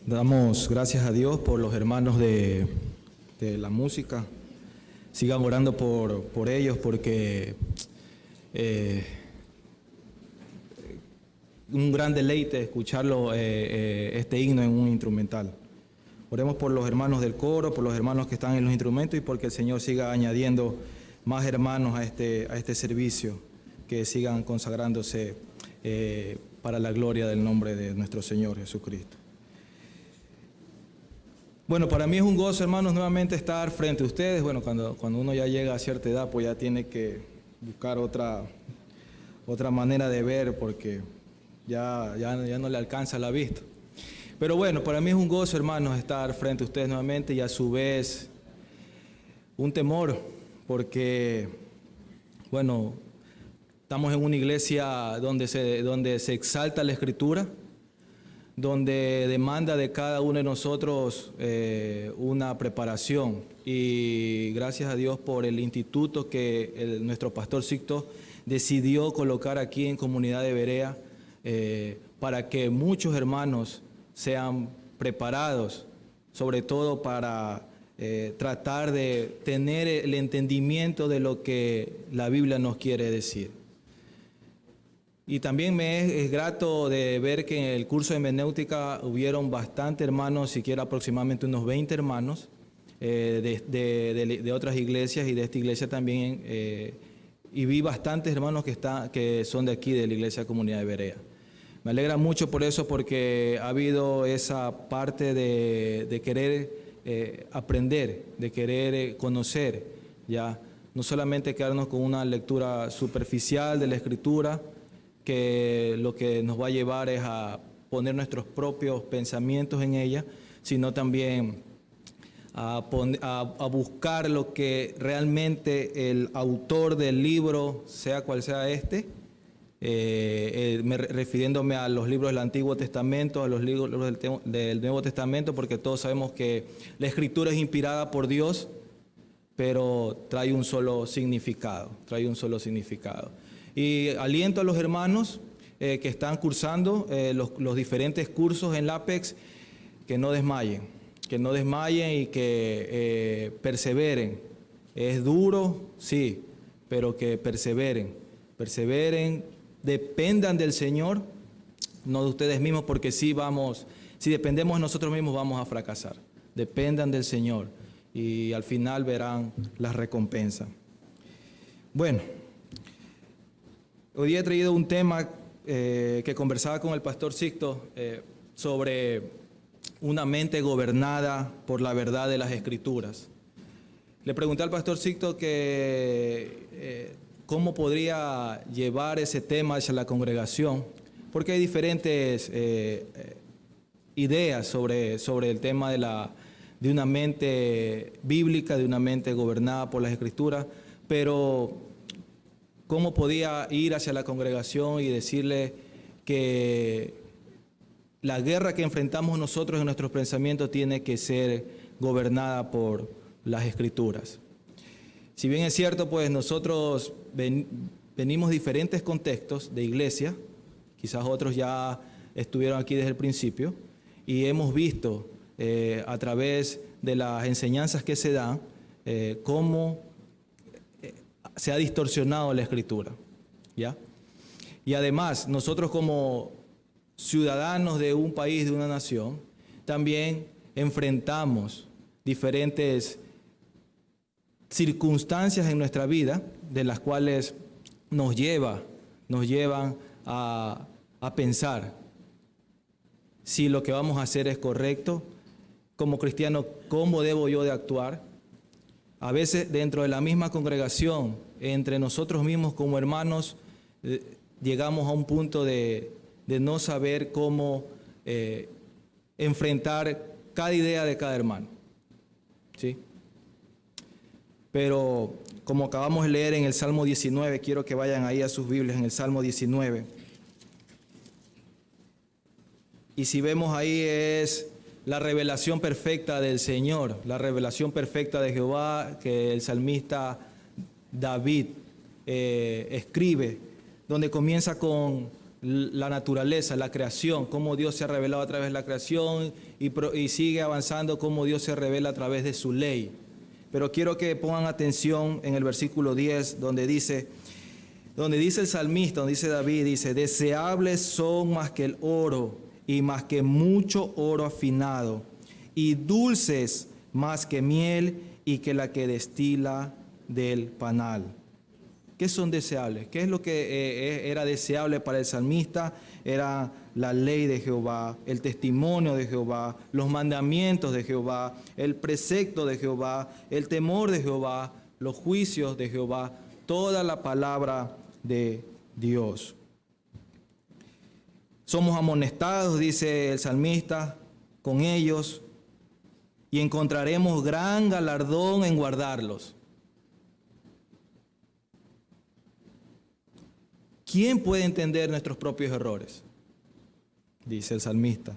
Damos gracias a Dios por los hermanos de la música. Sigan orando por ellos porque un gran deleite escucharlo, este himno en un instrumental. Oremos por los hermanos del coro, por los hermanos que están en los instrumentos y porque el Señor siga añadiendo más hermanos a este servicio, que sigan consagrándose para la gloria del nombre de nuestro Señor Jesucristo. Bueno, para mí es un gozo, hermanos, nuevamente estar frente a ustedes. Bueno, cuando uno ya llega a cierta edad, pues ya tiene que buscar otra manera de ver, porque ya no le alcanza la vista. Pero bueno, para mí es un gozo, hermanos, estar frente a ustedes nuevamente y a su vez un temor, porque, bueno, estamos en una iglesia donde se exalta la Escritura, donde demanda de cada uno de nosotros una preparación. Y gracias a Dios por el instituto que nuestro pastor Sixto decidió colocar aquí en Comunidad de Berea, para que muchos hermanos sean preparados, sobre todo para tratar de tener el entendimiento de lo que la Biblia nos quiere decir. Y también me es grato de ver que en el curso de hermenéutica hubieron bastantes hermanos, siquiera aproximadamente unos 20 hermanos de otras iglesias y de esta iglesia también. Y vi bastantes hermanos que son de aquí, de la Iglesia Comunidad de Berea. Me alegra mucho por eso, porque ha habido esa parte de querer aprender, de querer conocer, ya no solamente quedarnos con una lectura superficial de la Escritura, que lo que nos va a llevar es a poner nuestros propios pensamientos en ella, sino también a buscar lo que realmente el autor del libro, sea cual sea refiriéndome a los libros del Antiguo Testamento, a los libros del Nuevo Testamento, porque todos sabemos que la Escritura es inspirada por Dios, pero trae un solo significado, Y aliento a los hermanos que están cursando los diferentes cursos en la APEX, que no desmayen y que perseveren. Es duro, sí, pero que perseveren, dependan del Señor, no de ustedes mismos, porque si dependemos de nosotros mismos vamos a fracasar. Dependan del Señor y al final verán la recompensa. Bueno, hoy día he traído un tema que conversaba con el pastor Sixto sobre una mente gobernada por la verdad de las Escrituras. Le pregunté al pastor Sixto que cómo podría llevar ese tema hacia la congregación, porque hay diferentes ideas sobre el tema de una mente bíblica, de una mente gobernada por las Escrituras, pero cómo podía ir hacia la congregación y decirle que la guerra que enfrentamos nosotros en nuestros pensamientos tiene que ser gobernada por las Escrituras. Si bien es cierto, pues nosotros venimos de diferentes contextos de iglesia, quizás otros ya estuvieron aquí desde el principio, y hemos visto a través de las enseñanzas que se dan cómo se ha distorsionado la Escritura, ¿ya? Y además, nosotros como ciudadanos de un país, de una nación, también enfrentamos diferentes circunstancias en nuestra vida, de las cuales nos llevan a pensar si lo que vamos a hacer es correcto. Como cristiano, ¿cómo debo yo de actuar? A veces dentro de la misma congregación, entre nosotros mismos como hermanos, llegamos a un punto de no saber cómo enfrentar cada idea de cada hermano, ¿sí? Pero como acabamos de leer en el Salmo 19, quiero que vayan ahí a sus Biblias, en el Salmo 19. Y si vemos ahí es la revelación perfecta del Señor, la revelación perfecta de Jehová que el salmista David escribe, donde comienza con la naturaleza, la creación, cómo Dios se ha revelado a través de la creación y sigue avanzando cómo Dios se revela a través de su ley. Pero quiero que pongan atención en el versículo 10, donde dice el salmista, donde dice David, dice, deseables son más que el oro y más que mucho oro afinado, y dulces más que miel y que la que destila del panal. ¿Qué son deseables? ¿Qué es lo que era deseable para el salmista? Era la ley de Jehová, el testimonio de Jehová, los mandamientos de Jehová, el precepto de Jehová, el temor de Jehová, los juicios de Jehová, toda la palabra de Dios. Somos amonestados, dice el salmista, con ellos, y encontraremos gran galardón en guardarlos. ¿Quién puede entender nuestros propios errores? Dice el salmista.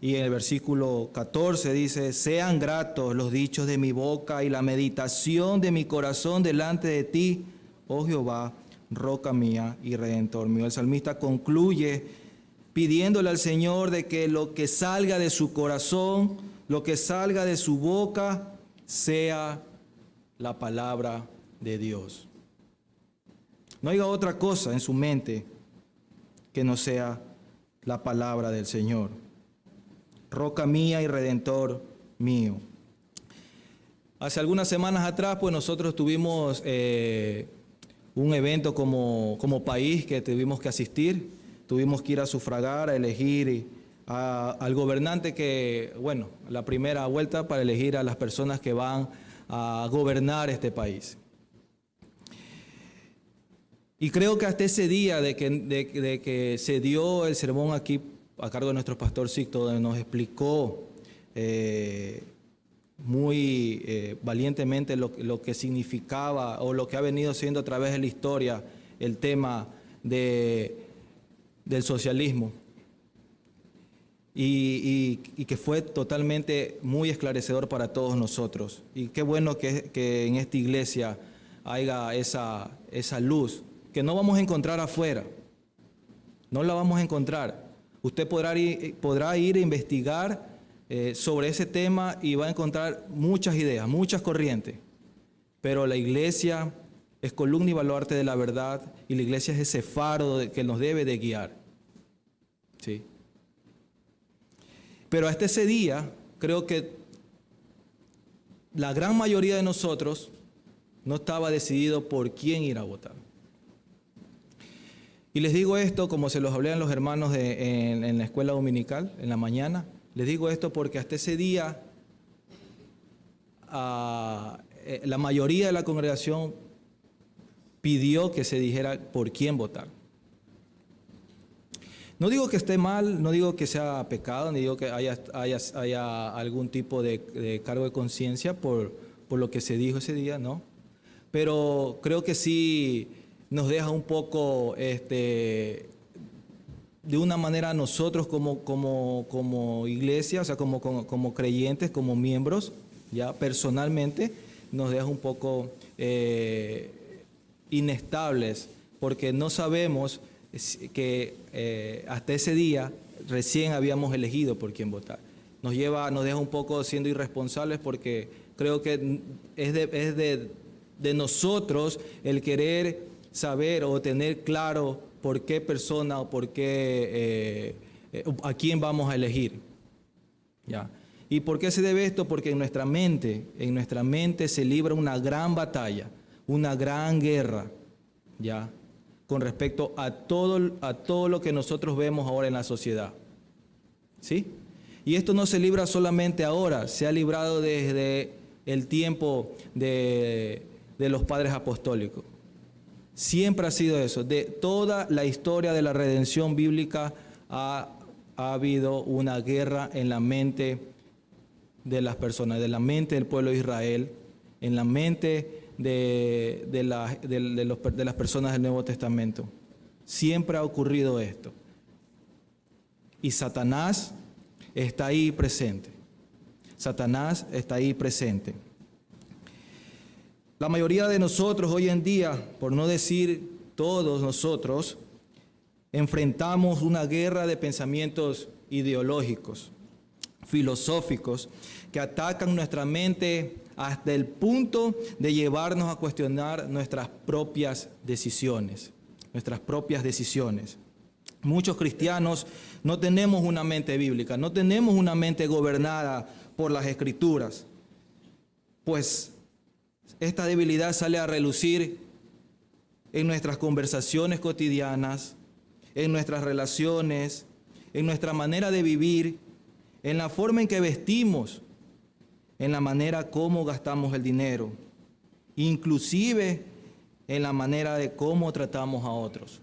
Y en el versículo 14 dice, sean gratos los dichos de mi boca y la meditación de mi corazón delante de ti, oh Jehová, roca mía y redentor mío. El salmista concluye pidiéndole al Señor de que lo que salga de su corazón, lo que salga de su boca, sea la palabra de Dios. No haya otra cosa en su mente que no sea la palabra del Señor. Roca mía y redentor mío. Hace algunas semanas atrás, pues nosotros tuvimos un evento como país que tuvimos que asistir. Tuvimos que ir a sufragar, a elegir al gobernante que, bueno, la primera vuelta para elegir a las personas que van a gobernar este país. Y creo que hasta ese día de que se dio el sermón aquí a cargo de nuestro pastor Sixto, donde nos explicó muy valientemente lo que significaba o lo que ha venido siendo a través de la historia el tema del socialismo. Y que fue totalmente muy esclarecedor para todos nosotros. Y qué bueno que en esta iglesia haya esa luz que no vamos a encontrar afuera. No la vamos a encontrar. Usted podrá ir a investigar sobre ese tema y va a encontrar muchas ideas, muchas corrientes. Pero la iglesia es columna y baluarte de la verdad, y la iglesia es ese faro que nos debe de guiar. ¿Sí? Pero hasta ese día, creo que la gran mayoría de nosotros no estaba decidido por quién ir a votar. Y les digo esto, como se los hablé a los hermanos en la escuela dominical, en la mañana. Les digo esto porque hasta ese día la mayoría de la congregación pidió que se dijera por quién votar. No digo que esté mal, no digo que sea pecado, ni digo que haya algún tipo de cargo de conciencia por lo que se dijo ese día, no. Pero creo que sí nos deja un poco, de una manera nosotros como iglesia, o sea, como creyentes, como miembros, ya personalmente, nos deja un poco inestables, porque no sabemos que hasta ese día recién habíamos elegido por quién votar. Nos deja un poco siendo irresponsables, porque creo que es de nosotros el querer saber o tener claro por qué persona o por qué a quién vamos a elegir. ¿Ya? ¿Y por qué se debe esto? Porque en nuestra mente se libra una gran batalla, una gran guerra, ¿ya? Con respecto a todo lo que nosotros vemos ahora en la sociedad. ¿Sí? Y esto no se libra solamente ahora, se ha librado desde el tiempo de los padres apostólicos. Siempre ha sido eso. De toda la historia de la redención bíblica ha habido una guerra en la mente de las personas, de la mente del pueblo de Israel, en la mente de las personas del Nuevo Testamento. Siempre ha ocurrido esto. Y Satanás está ahí presente. Satanás está ahí presente. La mayoría de nosotros hoy en día, por no decir todos nosotros enfrentamos una guerra de pensamientos ideológicos, filosóficos, que atacan nuestra mente hasta el punto de llevarnos a cuestionar nuestras propias decisiones. Muchos cristianos no tenemos una mente bíblica, no tenemos una mente gobernada por las Escrituras, pues esta debilidad sale a relucir en nuestras conversaciones cotidianas, en nuestras relaciones, en nuestra manera de vivir, en la forma en que vestimos, en la manera como gastamos el dinero, inclusive en la manera de cómo tratamos a otros.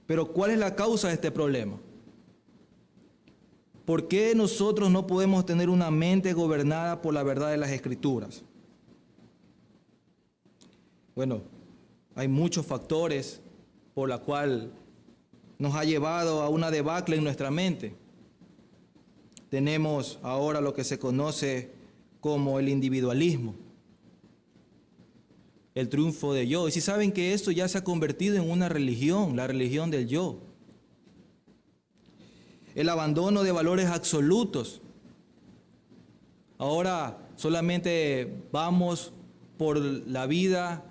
Pero ¿cuál es la causa de este problema? ¿Por qué nosotros no podemos tener una mente gobernada por la verdad de las Escrituras? Bueno, hay muchos factores por la cual nos ha llevado a una debacle en nuestra mente. Tenemos ahora lo que se conoce como el individualismo, el triunfo de yo. Y si saben que esto ya se ha convertido en una religión, la religión del yo. El abandono de valores absolutos. Ahora solamente vamos por la vida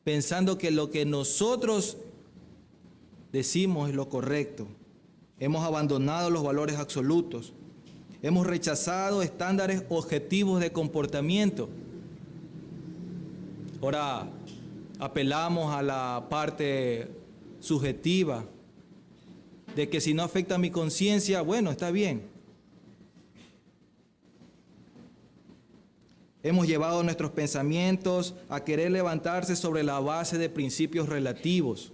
pensando que lo que nosotros decimos es lo correcto. Hemos abandonado los valores absolutos. Hemos rechazado estándares objetivos de comportamiento. Ahora apelamos a la parte subjetiva de que si no afecta a mi conciencia, bueno, está bien. Hemos llevado nuestros pensamientos a querer levantarse sobre la base de principios relativos.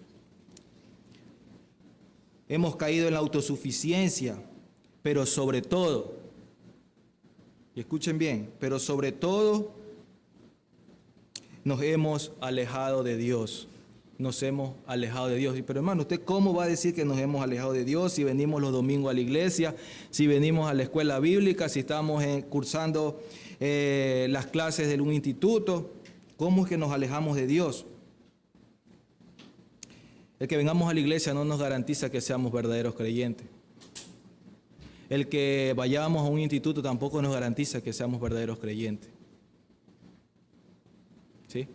Hemos caído en la autosuficiencia, pero sobre todo, y escuchen bien, pero sobre todo nos hemos alejado de Dios. Nos hemos alejado de Dios. Pero hermano, ¿usted cómo va a decir que nos hemos alejado de Dios si venimos los domingos a la iglesia, si venimos a la escuela bíblica, si estamos cursando las clases de un instituto? ¿Cómo es que nos alejamos de Dios? El que vengamos a la iglesia no nos garantiza que seamos verdaderos creyentes. El que vayamos a un instituto tampoco nos garantiza que seamos verdaderos creyentes. ¿Sí?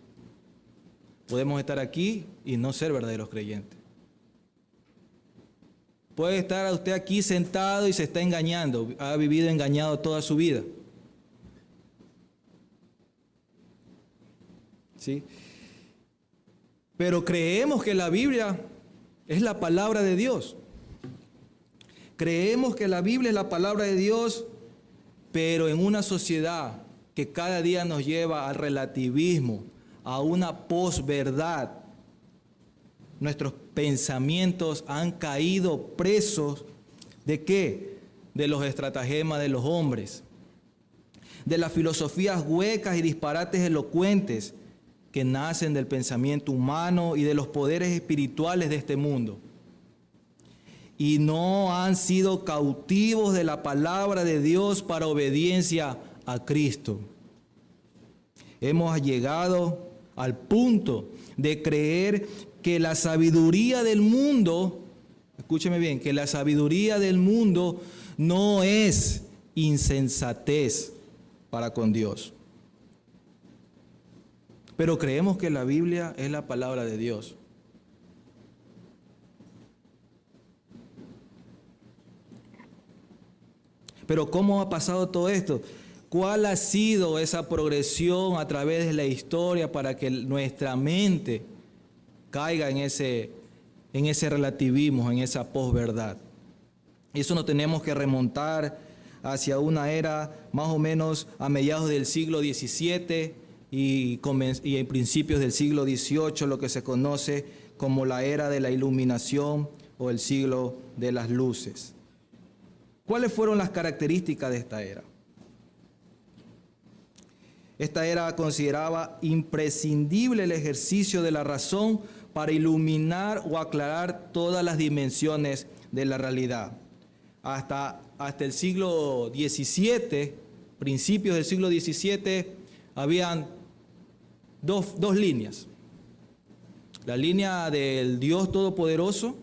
Podemos estar aquí y no ser verdaderos creyentes. Puede estar usted aquí sentado y se está engañando, ha vivido engañado toda su vida. ¿Sí? Pero creemos que la Biblia es la palabra de Dios. Creemos que la Biblia es la palabra de Dios, pero en una sociedad que cada día nos lleva al relativismo, a una posverdad, nuestros pensamientos han caído presos ¿de qué? De los estratagemas de los hombres, de las filosofías huecas y disparates elocuentes que nacen del pensamiento humano y de los poderes espirituales de este mundo. Y no han sido cautivos de la palabra de Dios para obediencia a Cristo. Hemos llegado al punto de creer que la sabiduría del mundo, escúcheme bien, que la sabiduría del mundo no es insensatez para con Dios. Pero creemos que la Biblia es la palabra de Dios. Pero ¿cómo ha pasado todo esto? ¿Cuál ha sido esa progresión a través de la historia para que nuestra mente caiga en ese relativismo, en esa posverdad? Eso nos tenemos que remontar hacia una era más o menos a mediados del siglo XVII y en principios del siglo XVIII, lo que se conoce como la era de la Iluminación o el siglo de las luces. ¿Cuáles fueron las características de esta era? Esta era consideraba imprescindible el ejercicio de la razón para iluminar o aclarar todas las dimensiones de la realidad. Hasta el siglo XVII, principios del siglo XVII, habían dos líneas. La línea del Dios Todopoderoso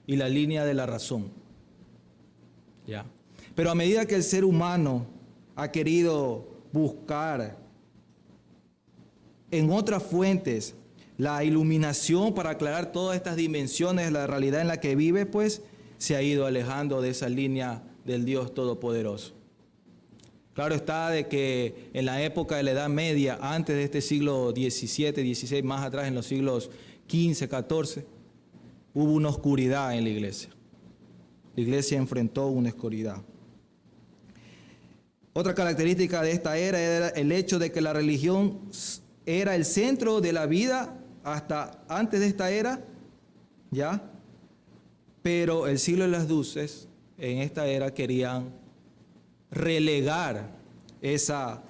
y la línea de la razón. ¿Ya? Pero a medida que el ser humano ha querido buscar en otras fuentes la iluminación para aclarar todas estas dimensiones de la realidad en la que vive, pues se ha ido alejando de esa línea del Dios Todopoderoso. Claro está de que en la época de la Edad Media, antes de este siglo XVII, XVI, más atrás en los siglos XV, XIV, hubo una oscuridad en la iglesia. La iglesia enfrentó una oscuridad. Otra característica de esta era el hecho de que la religión era el centro de la vida hasta antes de esta era, ¿ya? Pero el siglo de las luces, en esta era, querían relegar esa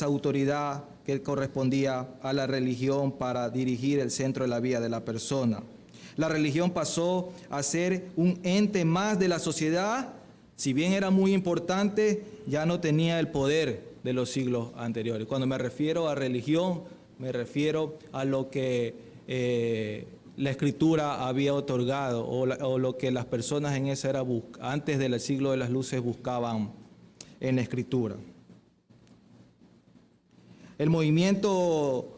autoridad que correspondía a la religión para dirigir el centro de la vida de la persona. La religión pasó a ser un ente más de la sociedad. Si bien era muy importante, ya no tenía el poder de los siglos anteriores. Cuando me refiero a religión, me refiero a lo que la Escritura había otorgado o lo que las personas en esa era antes del siglo de las luces buscaban en la Escritura. El movimiento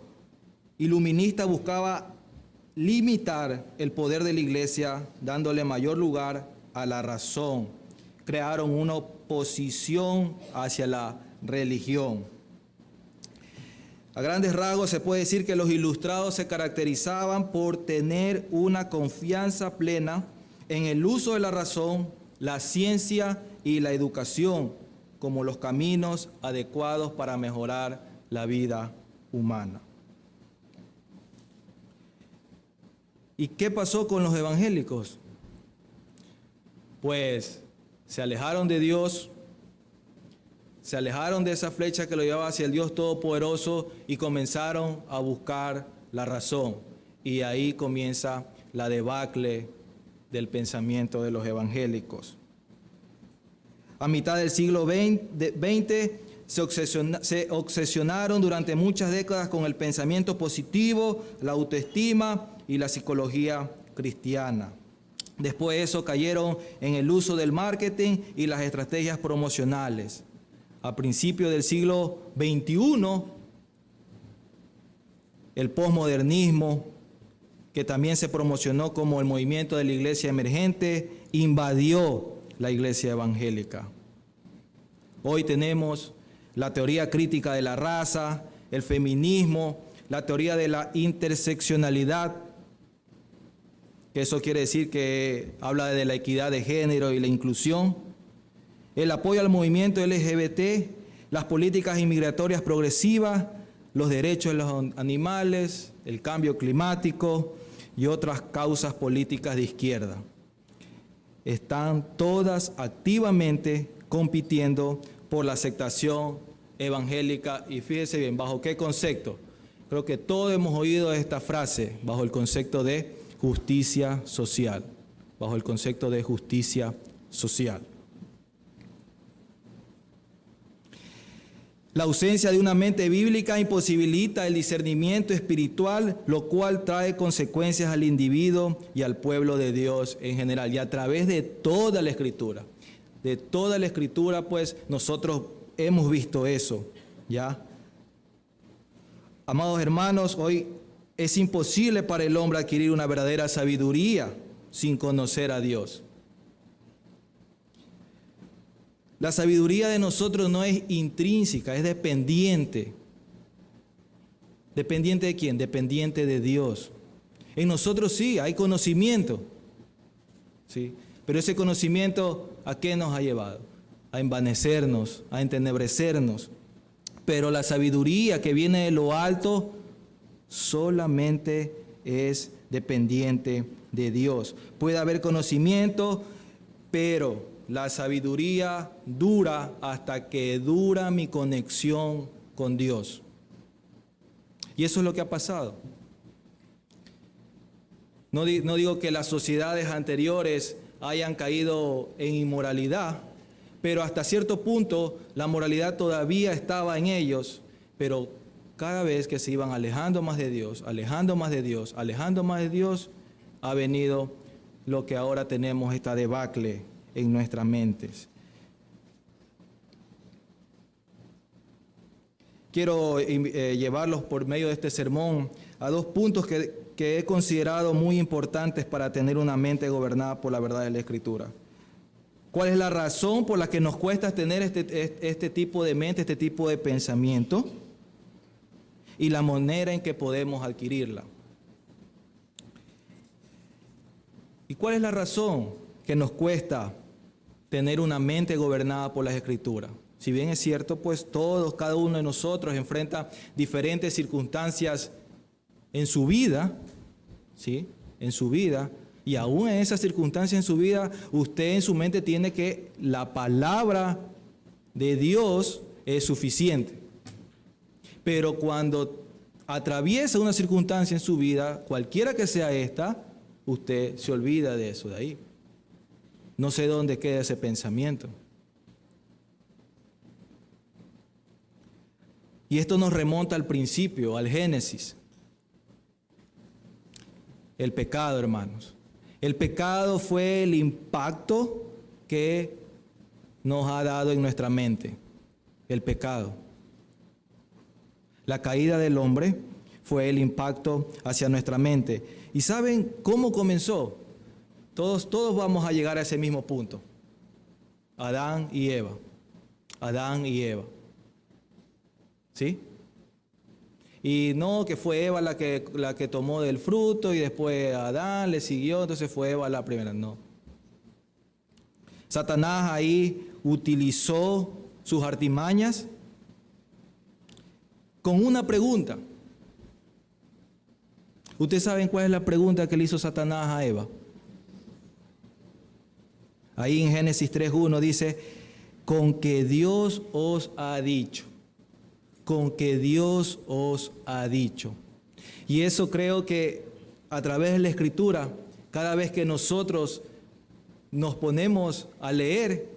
iluminista buscaba limitar el poder de la iglesia, dándole mayor lugar a la razón. Crearon una oposición hacia la religión. A grandes rasgos se puede decir que los ilustrados se caracterizaban por tener una confianza plena en el uso de la razón, la ciencia y la educación como los caminos adecuados para mejorar la vida humana. ¿Y qué pasó con los evangélicos? Pues se alejaron de Dios, se alejaron de esa flecha que lo llevaba hacia el Dios Todopoderoso y comenzaron a buscar la razón. Y ahí comienza la debacle del pensamiento de los evangélicos. A mitad del siglo XX se obsesionaron durante muchas décadas con el pensamiento positivo, la autoestima y la psicología cristiana. Después de eso cayeron en el uso del marketing y las estrategias promocionales. A principios del siglo XXI, el posmodernismo, que también se promocionó como el movimiento de la iglesia emergente, invadió la iglesia evangélica. Hoy tenemos la teoría crítica de la raza, el feminismo, la teoría de la interseccionalidad, que eso quiere decir que habla de la equidad de género y la inclusión, el apoyo al movimiento LGBT, las políticas inmigratorias progresivas, los derechos de los animales, el cambio climático y otras causas políticas de izquierda. Están todas activamente compitiendo por la aceptación evangélica y fíjese bien, ¿bajo qué concepto? Creo que todos hemos oído esta frase, bajo el concepto de justicia social, bajo el concepto de justicia social. La ausencia de una mente bíblica imposibilita el discernimiento espiritual, lo cual trae consecuencias al individuo y al pueblo de Dios en general. Y a través de toda la Escritura, pues nosotros hemos visto eso, ¿ya? Amados hermanos, hoy es imposible para el hombre adquirir una verdadera sabiduría sin conocer a Dios. La sabiduría de nosotros no es intrínseca, es dependiente. ¿Dependiente de quién? Dependiente de Dios. En nosotros sí, hay conocimiento, ¿sí? Pero ese conocimiento, ¿a qué nos ha llevado? A envanecernos, a entenebrecernos. Pero la sabiduría que viene de lo alto solamente es dependiente de Dios. Puede haber conocimiento, pero la sabiduría dura hasta que dura mi conexión con Dios. Y eso es lo que ha pasado. No digo que las sociedades anteriores hayan caído en inmoralidad, pero hasta cierto punto la moralidad todavía estaba en ellos, pero cada vez que se iban alejando más de Dios, alejando más de Dios, alejando más de Dios, ha venido lo que ahora tenemos, esta debacle en nuestras mentes. Quiero llevarlos por medio de este sermón a dos puntos que he considerado muy importantes para tener una mente gobernada por la verdad de la Escritura. ¿Cuál es la razón por la que nos cuesta tener este tipo de mente, este tipo de pensamiento? Y la manera en que podemos adquirirla. ¿Y cuál es la razón que nos cuesta tener una mente gobernada por las Escrituras? Si bien es cierto, pues cada uno de nosotros enfrenta diferentes circunstancias en su vida, ¿sí? En su vida, y aún en esas circunstancias en su vida, usted en su mente tiene que la palabra de Dios es suficiente. Pero cuando atraviesa una circunstancia en su vida, cualquiera que sea esta, usted se olvida de eso de ahí. No sé dónde queda ese pensamiento. Y esto nos remonta al principio, al Génesis. El pecado, hermanos. El pecado fue el impacto que nos ha dado en nuestra mente. El pecado. La caída del hombre fue el impacto hacia nuestra mente. ¿Y saben cómo comenzó? Todos vamos a llegar a ese mismo punto. Adán y Eva. Adán y Eva. ¿Sí? Y no que fue Eva la que tomó del fruto y después Adán le siguió, entonces fue Eva la primera. No. Satanás ahí utilizó sus artimañas con una pregunta. ¿Ustedes saben cuál es la pregunta que le hizo Satanás a Eva? Ahí en Génesis 3:1 dice, con que Dios os ha dicho. Con que Dios os ha dicho. Y eso creo que a través de la Escritura, cada vez que nosotros nos ponemos a leer,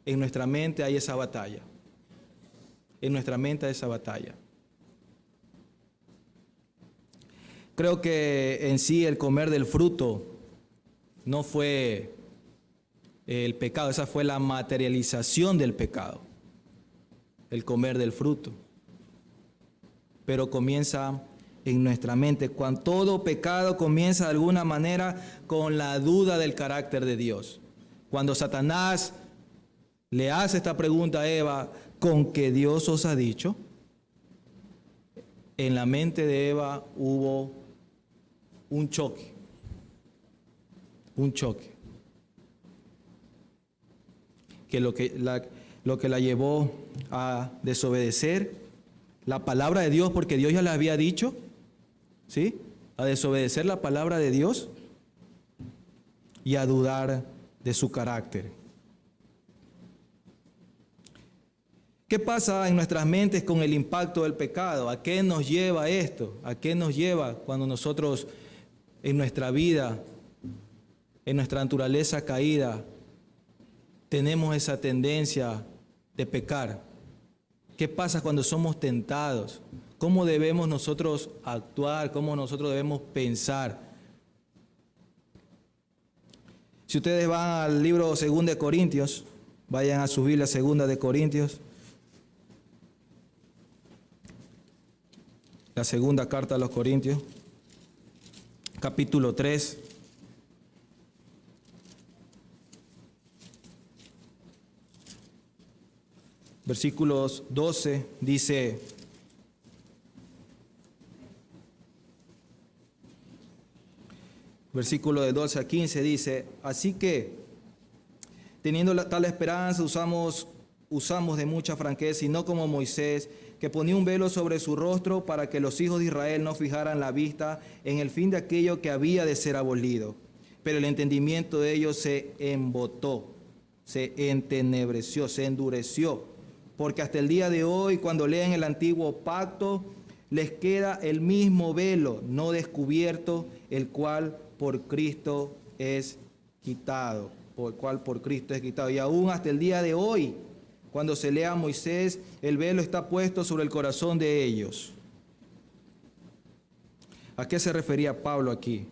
en nuestra mente hay esa batalla. En nuestra mente hay esa batalla. Creo que en sí el comer del fruto no fue el pecado, esa fue la materialización del pecado, el comer del fruto. Pero comienza en nuestra mente. Cuando todo pecado comienza de alguna manera con la duda del carácter de Dios. Cuando Satanás le hace esta pregunta a Eva, ¿con qué Dios os ha dicho? En la mente de Eva hubo un choque. Un choque. Que lo que la llevó a desobedecer la palabra de Dios, porque Dios ya le había dicho, ¿sí? A desobedecer la palabra de Dios y a dudar de su carácter. ¿Qué pasa en nuestras mentes con el impacto del pecado? ¿A qué nos lleva esto? ¿A qué nos lleva cuando nosotros en nuestra vida, en nuestra naturaleza caída, tenemos esa tendencia de pecar? ¿Qué pasa cuando somos tentados? ¿Cómo debemos nosotros actuar? ¿Cómo nosotros debemos pensar? Si ustedes van al libro 2 de Corintios, vayan a su Biblia 2 de Corintios. La segunda carta a los Corintios, capítulo 3. Versículos 12 dice, versículo de 12 a 15 dice, así que teniendo tal esperanza usamos de mucha franqueza y no como Moisés, que ponía un velo sobre su rostro para que los hijos de Israel no fijaran la vista en el fin de aquello que había de ser abolido. Pero el entendimiento de ellos se embotó, se entenebreció, se endureció. Porque hasta el día de hoy, cuando leen el antiguo pacto, les queda el mismo velo no descubierto, el cual por Cristo es quitado. Y aún hasta el día de hoy, Cuando se lea a Moisés, el velo está puesto sobre el corazón de ellos. ¿A qué se refería Pablo aquí?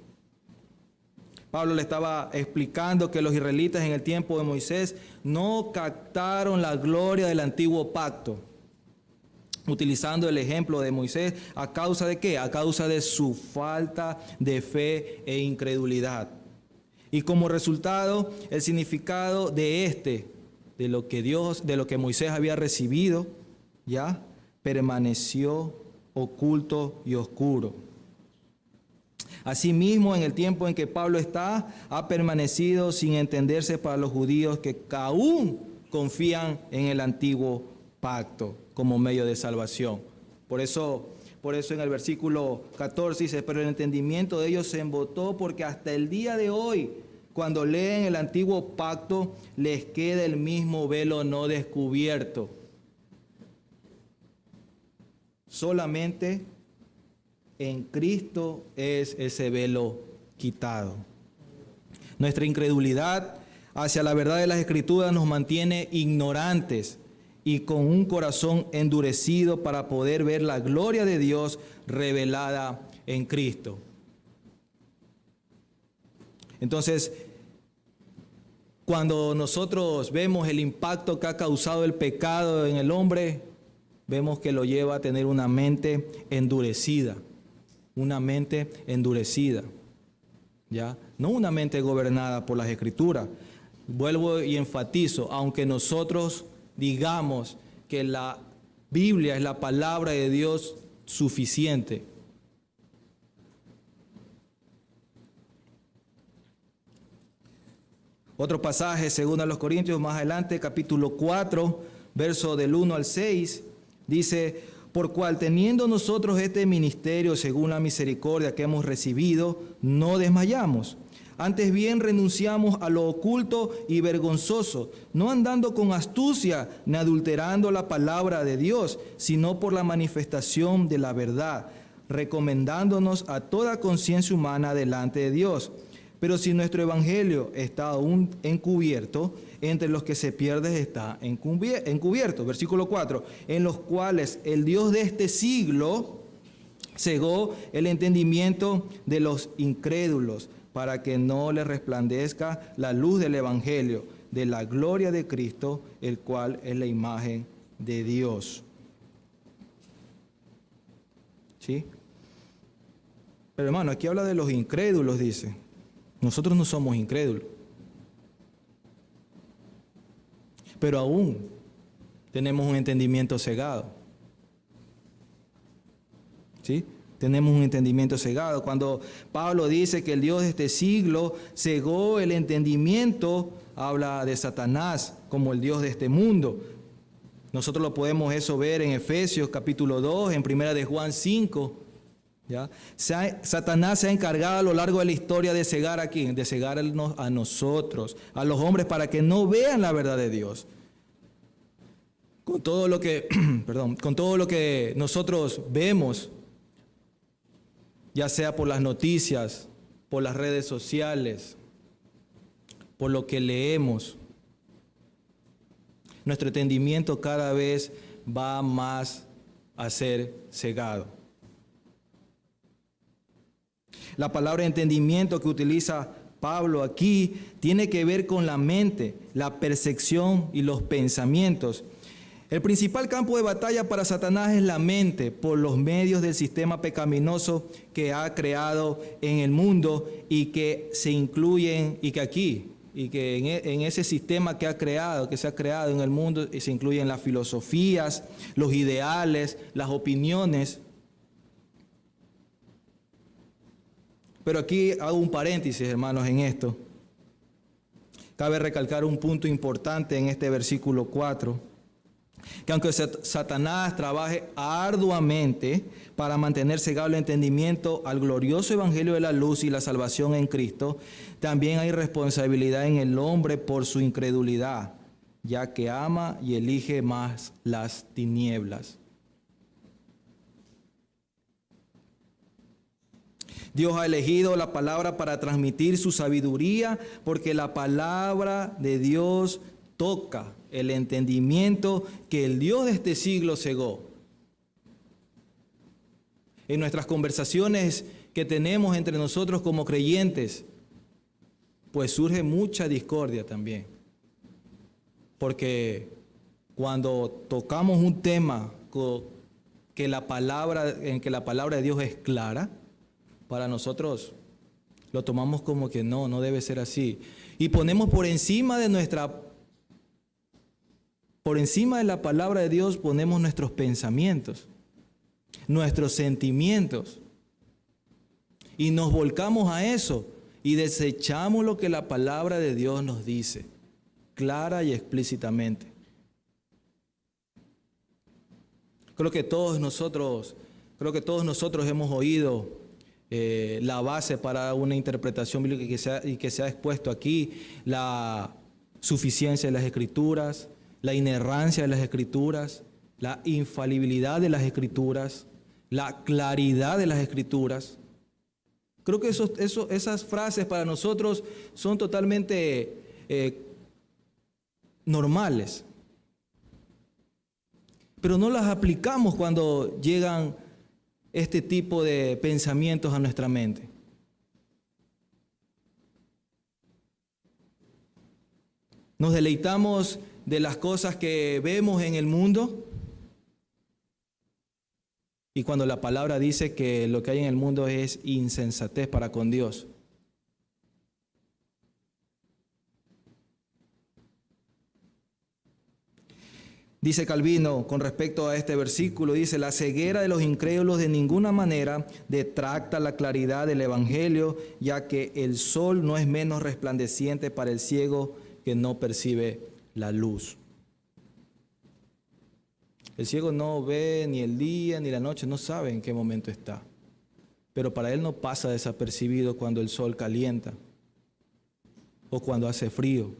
Pablo le estaba explicando que los israelitas en el tiempo de Moisés no captaron la gloria del antiguo pacto, utilizando el ejemplo de Moisés. ¿A causa de qué? A causa de su falta de fe e incredulidad. Y como resultado, el significado de lo que Moisés había recibido, ya permaneció oculto y oscuro. Asimismo, en el tiempo en que Pablo ha permanecido sin entenderse para los judíos que aún confían en el antiguo pacto como medio de salvación. Por eso en el versículo 14 dice, pero el entendimiento de ellos se embotó porque hasta el día de hoy, cuando leen el antiguo pacto, les queda el mismo velo no descubierto. Solamente en Cristo es ese velo quitado. Nuestra incredulidad hacia la verdad de las Escrituras nos mantiene ignorantes y con un corazón endurecido para poder ver la gloria de Dios revelada en Cristo. Entonces, cuando nosotros vemos el impacto que ha causado el pecado en el hombre, vemos que lo lleva a tener una mente endurecida. Una mente endurecida, ¿ya? No una mente gobernada por las Escrituras. Vuelvo y enfatizo, aunque nosotros digamos que la Biblia es la palabra de Dios suficiente. Otro pasaje, según a los Corintios, más adelante, capítulo 4, verso del 1 al 6, dice: por cual teniendo nosotros este ministerio según la misericordia que hemos recibido, no desmayamos. Antes bien renunciamos a lo oculto y vergonzoso, no andando con astucia ni adulterando la palabra de Dios, sino por la manifestación de la verdad, recomendándonos a toda conciencia humana delante de Dios. Pero si nuestro evangelio está aún encubierto, entre los que se pierden está encubierto. Versículo 4, en los cuales el Dios de este siglo cegó el entendimiento de los incrédulos, para que no les resplandezca la luz del evangelio, de la gloria de Cristo, el cual es la imagen de Dios. ¿Sí? Pero hermano, aquí habla de los incrédulos, dice. Nosotros no somos incrédulos. Pero aún tenemos un entendimiento cegado. ¿Sí? Tenemos un entendimiento cegado. Cuando Pablo dice que el Dios de este siglo cegó el entendimiento, habla de Satanás como el Dios de este mundo. Nosotros lo podemos eso ver en Efesios capítulo 2, en primera de Juan 5. ¿Ya? Satanás se ha encargado a lo largo de la historia de cegar a quién, de cegarnos a nosotros, a los hombres, para que no vean la verdad de Dios. Con todo lo que, con todo lo que nosotros vemos, ya sea por las noticias, por las redes sociales, por lo que leemos, nuestro entendimiento cada vez va más a ser cegado. La palabra entendimiento que utiliza Pablo aquí tiene que ver con la mente, la percepción y los pensamientos. El principal campo de batalla para Satanás es la mente, por los medios del sistema pecaminoso que ha creado en el mundo y que se incluyen, en ese sistema que se ha creado en el mundo, se incluyen las filosofías, los ideales, las opiniones. Pero aquí hago un paréntesis, hermanos, en esto. Cabe recalcar un punto importante en este versículo 4, que aunque Satanás trabaje arduamente para mantener cegado el entendimiento al glorioso evangelio de la luz y la salvación en Cristo, también hay responsabilidad en el hombre por su incredulidad, ya que ama y elige más las tinieblas. Dios ha elegido la palabra para transmitir su sabiduría, porque la palabra de Dios toca el entendimiento que el Dios de este siglo cegó. En nuestras conversaciones que tenemos entre nosotros como creyentes, pues surge mucha discordia también. Porque cuando tocamos un tema en que la palabra de Dios es clara, para nosotros lo tomamos como que no debe ser así. Y ponemos por encima de la palabra de Dios, ponemos nuestros pensamientos, nuestros sentimientos. Y nos volcamos a eso y desechamos lo que la palabra de Dios nos dice, clara y explícitamente. Creo que todos nosotros hemos oído la base para una interpretación bíblica que se ha expuesto aquí, la suficiencia de las Escrituras, la inerrancia de las Escrituras, la infalibilidad de las Escrituras, la claridad de las Escrituras. Creo que esas frases para nosotros son totalmente normales, pero no las aplicamos cuando llegan este tipo de pensamientos a nuestra mente. Nos deleitamos de las cosas que vemos en el mundo, y cuando la palabra dice que lo que hay en el mundo es insensatez para con Dios. Dice Calvino con respecto a este versículo, dice: la ceguera de los incrédulos de ninguna manera detracta la claridad del Evangelio, ya que el sol no es menos resplandeciente para el ciego que no percibe la luz. El ciego no ve ni el día ni la noche, no sabe en qué momento está. Pero para él no pasa desapercibido cuando el sol calienta o cuando hace frío.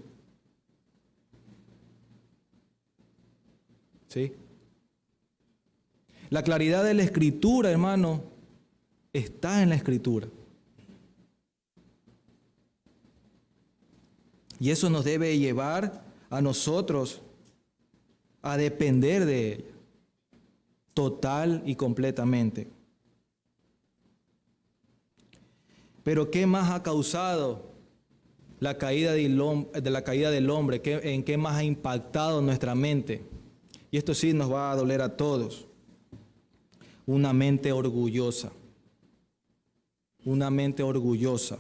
¿Sí? La claridad de la Escritura, hermano, está en la Escritura. Y eso nos debe llevar a nosotros a depender de ella, total y completamente. Pero ¿qué más ha causado la caída del hombre? ¿En qué más ha impactado nuestra mente? Y esto sí nos va a doler a todos. Una mente orgullosa. Una mente orgullosa.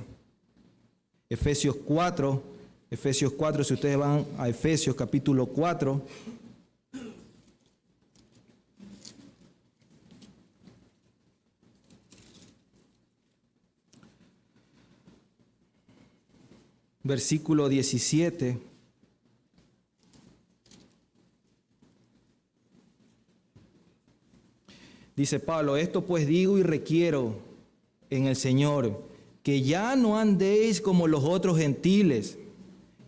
Efesios 4, si ustedes van a Efesios capítulo 4. Versículo 17. Dice Pablo: esto pues digo y requiero en el Señor, que ya no andéis como los otros gentiles,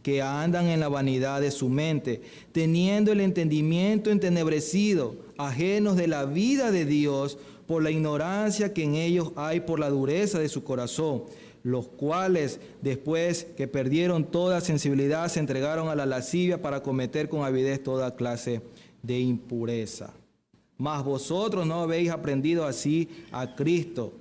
que andan en la vanidad de su mente, teniendo el entendimiento entenebrecido, ajenos de la vida de Dios, por la ignorancia que en ellos hay por la dureza de su corazón, los cuales, después que perdieron toda sensibilidad, se entregaron a la lascivia para cometer con avidez toda clase de impureza. Mas vosotros no habéis aprendido así a Cristo,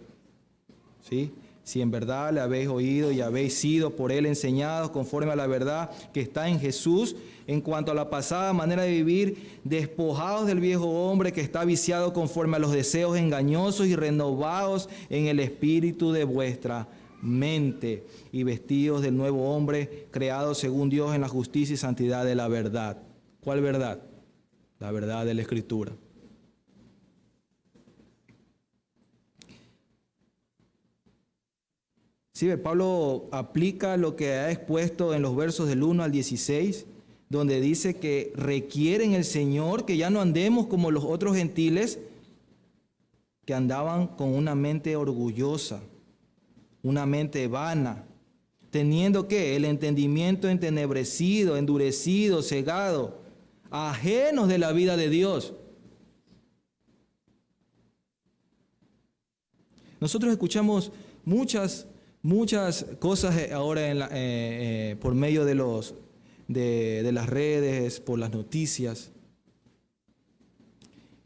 ¿sí? Si en verdad le habéis oído y habéis sido por él enseñados conforme a la verdad que está en Jesús, en cuanto a la pasada manera de vivir, despojados del viejo hombre que está viciado conforme a los deseos engañosos y renovados en el espíritu de vuestra mente, y vestidos del nuevo hombre creado según Dios en la justicia y santidad de la verdad. ¿Cuál verdad? La verdad de la Escritura. Sí, Pablo aplica lo que ha expuesto en los versos del 1 al 16, donde dice que requiere en el Señor que ya no andemos como los otros gentiles que andaban con una mente orgullosa, una mente vana, teniendo que el entendimiento entenebrecido, endurecido, cegado, ajenos de la vida de Dios. Nosotros escuchamos muchas cosas ahora por medio de de las redes, por las noticias.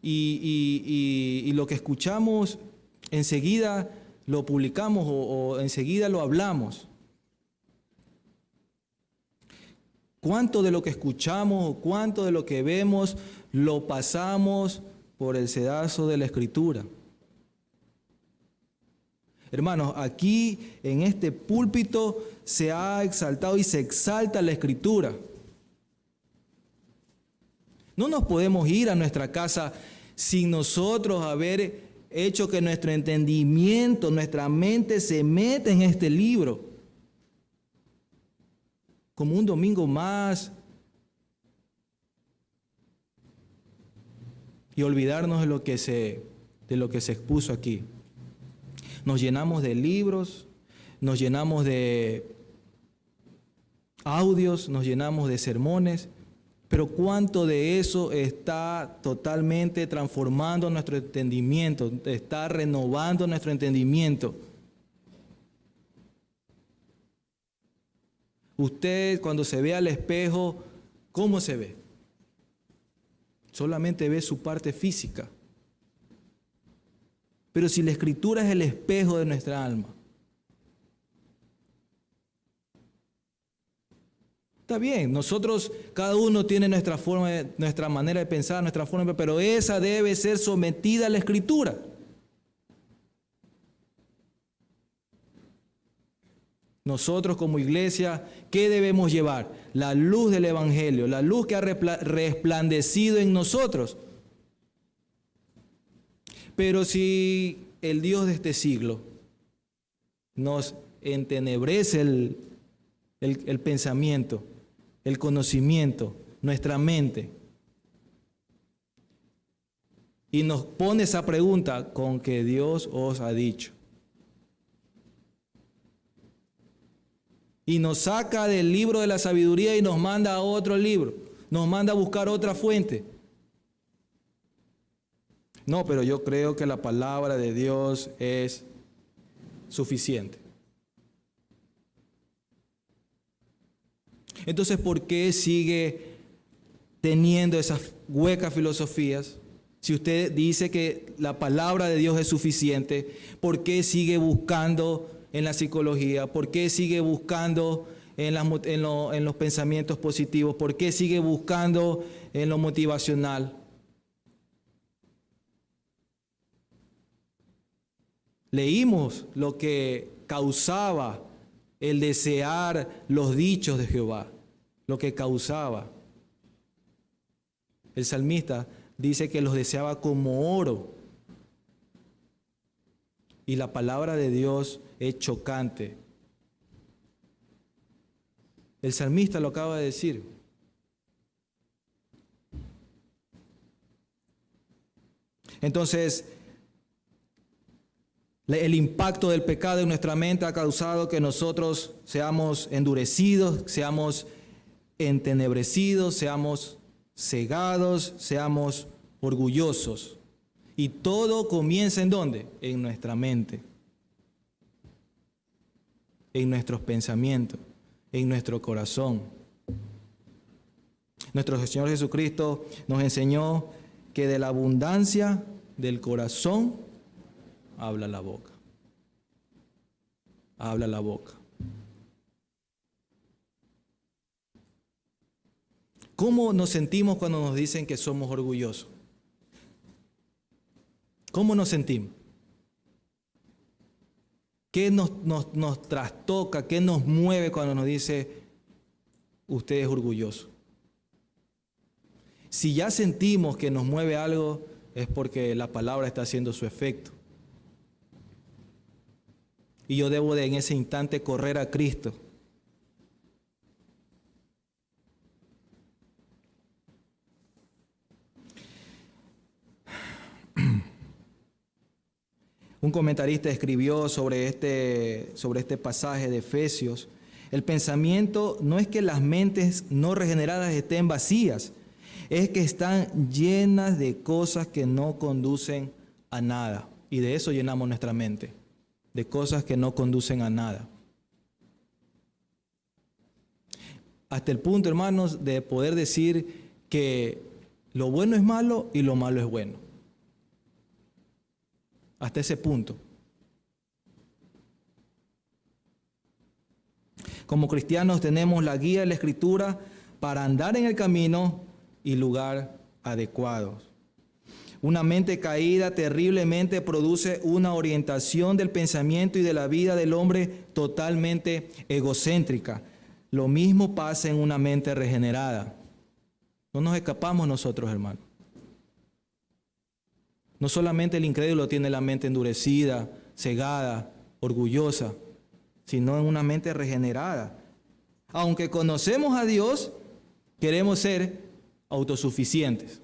Y lo que escuchamos enseguida lo publicamos o enseguida lo hablamos. ¿Cuánto de lo que escuchamos o cuánto de lo que vemos lo pasamos por el sedazo de la Escritura? Hermanos, aquí en este púlpito se ha exaltado y se exalta la Escritura. No nos podemos ir a nuestra casa sin nosotros haber hecho que nuestro entendimiento, nuestra mente se meta en este libro. Como un domingo más. Y olvidarnos de lo que se expuso aquí. Nos llenamos de libros, nos llenamos de audios, nos llenamos de sermones, pero ¿cuánto de eso está totalmente transformando nuestro entendimiento, está renovando nuestro entendimiento? Usted cuando se ve al espejo, ¿cómo se ve? Solamente ve su parte física. Pero si la Escritura es el espejo de nuestra alma, está bien, nosotros, cada uno tiene nuestra forma, nuestra manera de pensar, nuestra forma, pero esa debe ser sometida a la Escritura. Nosotros como iglesia, ¿qué debemos llevar? La luz del Evangelio, la luz que ha resplandecido en nosotros. Pero si el Dios de este siglo nos entenebrece el pensamiento, el conocimiento, nuestra mente, y nos pone esa pregunta, ¿con qué Dios os ha dicho? Y nos saca del libro de la sabiduría y nos manda a otro libro, nos manda a buscar otra fuente. No, pero yo creo que la palabra de Dios es suficiente. Entonces, ¿por qué sigue teniendo esas huecas filosofías? Si usted dice que la palabra de Dios es suficiente, ¿por qué sigue buscando en la psicología? ¿Por qué sigue buscando en los pensamientos positivos? ¿Por qué sigue buscando en lo motivacional? Leímos lo que causaba el desear los dichos de Jehová, lo que causaba. El salmista dice que los deseaba como oro. Y la palabra de Dios es chocante. El salmista lo acaba de decir. Entonces, el impacto del pecado en nuestra mente ha causado que nosotros seamos endurecidos, seamos entenebrecidos, seamos cegados, seamos orgullosos. Y todo comienza ¿en dónde? En nuestra mente, en nuestros pensamientos, en nuestro corazón. Nuestro Señor Jesucristo nos enseñó que de la abundancia del corazón habla la boca. Habla la boca. ¿Cómo nos sentimos cuando nos dicen que somos orgullosos? ¿Cómo nos sentimos? ¿Qué nos trastoca? ¿Qué nos mueve cuando nos dice usted es orgulloso? Si ya sentimos que nos mueve algo, es porque la palabra está haciendo su efecto. Y yo debo de en ese instante correr a Cristo. Un comentarista escribió sobre este pasaje de Efesios: el pensamiento no es que las mentes no regeneradas estén vacías, es que están llenas de cosas que no conducen a nada. Y de eso llenamos nuestra mente, de cosas que no conducen a nada. hasta el punto, hermanos, de poder decir que lo bueno es malo y lo malo es bueno. Hasta ese punto. Como cristianos tenemos la guía de la Escritura para andar en el camino y lugar adecuados. Una mente caída terriblemente produce una orientación del pensamiento y de la vida del hombre totalmente egocéntrica. Lo mismo pasa en una mente regenerada. No nos escapamos nosotros, hermanos. No solamente el incrédulo tiene la mente endurecida, cegada, orgullosa, sino en una mente regenerada. Aunque conocemos a Dios, queremos ser autosuficientes.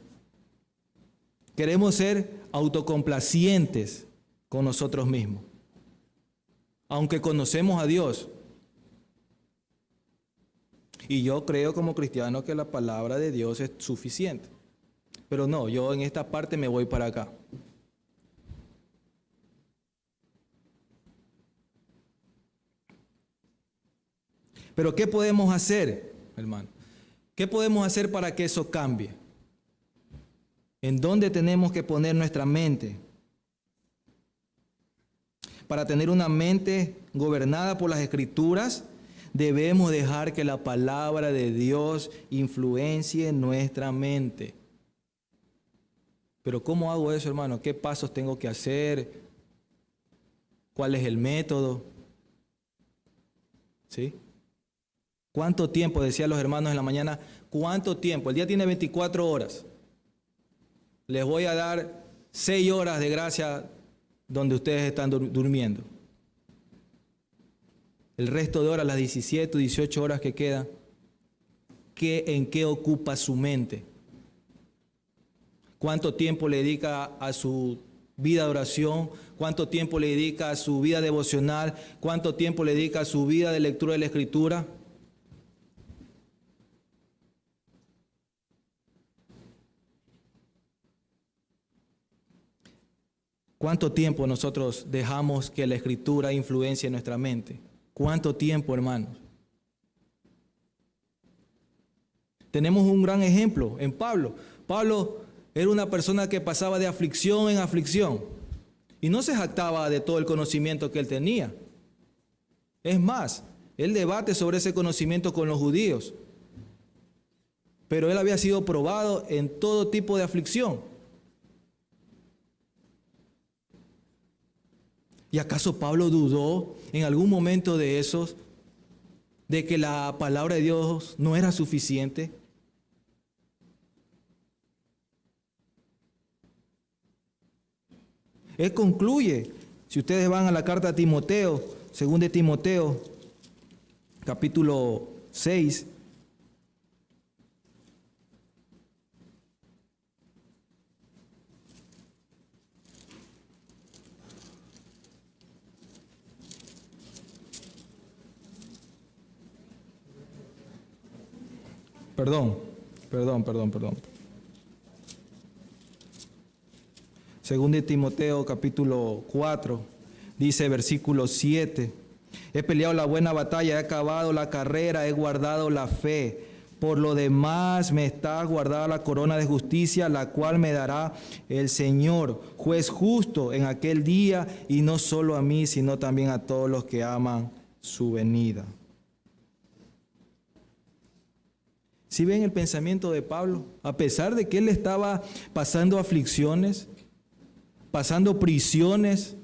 Queremos ser autocomplacientes con nosotros mismos. Aunque conocemos a Dios. Y yo creo como cristiano que la palabra de Dios es suficiente. Pero no, yo en esta parte me voy para acá. Pero ¿qué podemos hacer, hermano? ¿Qué podemos hacer para que eso cambie? ¿En dónde tenemos que poner nuestra mente? Para tener una mente gobernada por las Escrituras, debemos dejar que la palabra de Dios influencie nuestra mente. Pero ¿cómo hago eso, hermano? ¿Qué pasos tengo que hacer? ¿Cuál es el método? ¿Sí? ¿Cuánto tiempo? Decían los hermanos en la mañana, ¿cuánto tiempo? El día tiene 24 horas. Les voy a dar 6 horas de gracia donde ustedes están durmiendo. El resto de horas, las 17 o 18 horas que quedan, ¿en qué ocupa su mente? ¿Cuánto tiempo le dedica a su vida de oración? ¿Cuánto tiempo le dedica a su vida devocional? ¿Cuánto tiempo le dedica a su vida de lectura de la Escritura? ¿Cuánto tiempo nosotros dejamos que la Escritura influencie nuestra mente? ¿Cuánto tiempo, hermanos? Tenemos un gran ejemplo en Pablo. Pablo era una persona que pasaba de aflicción en aflicción y no se jactaba de todo el conocimiento que él tenía. Es más, él debate sobre ese conocimiento con los judíos. Pero él había sido probado en todo tipo de aflicción. ¿Y acaso Pablo dudó en algún momento de esos, de que la palabra de Dios no era suficiente? Él concluye, si ustedes van a la carta a Timoteo, 2 de Timoteo, capítulo 6, Perdón. 2 de Timoteo capítulo 4, dice versículo 7. He peleado la buena batalla, he acabado la carrera, he guardado la fe. Por lo demás me está guardada la corona de justicia, la cual me dará el Señor, juez justo en aquel día, y no solo a mí, sino también a todos los que aman su venida. ¿Sí ven el pensamiento de Pablo? A pesar de que él estaba pasando aflicciones, pasando prisiones,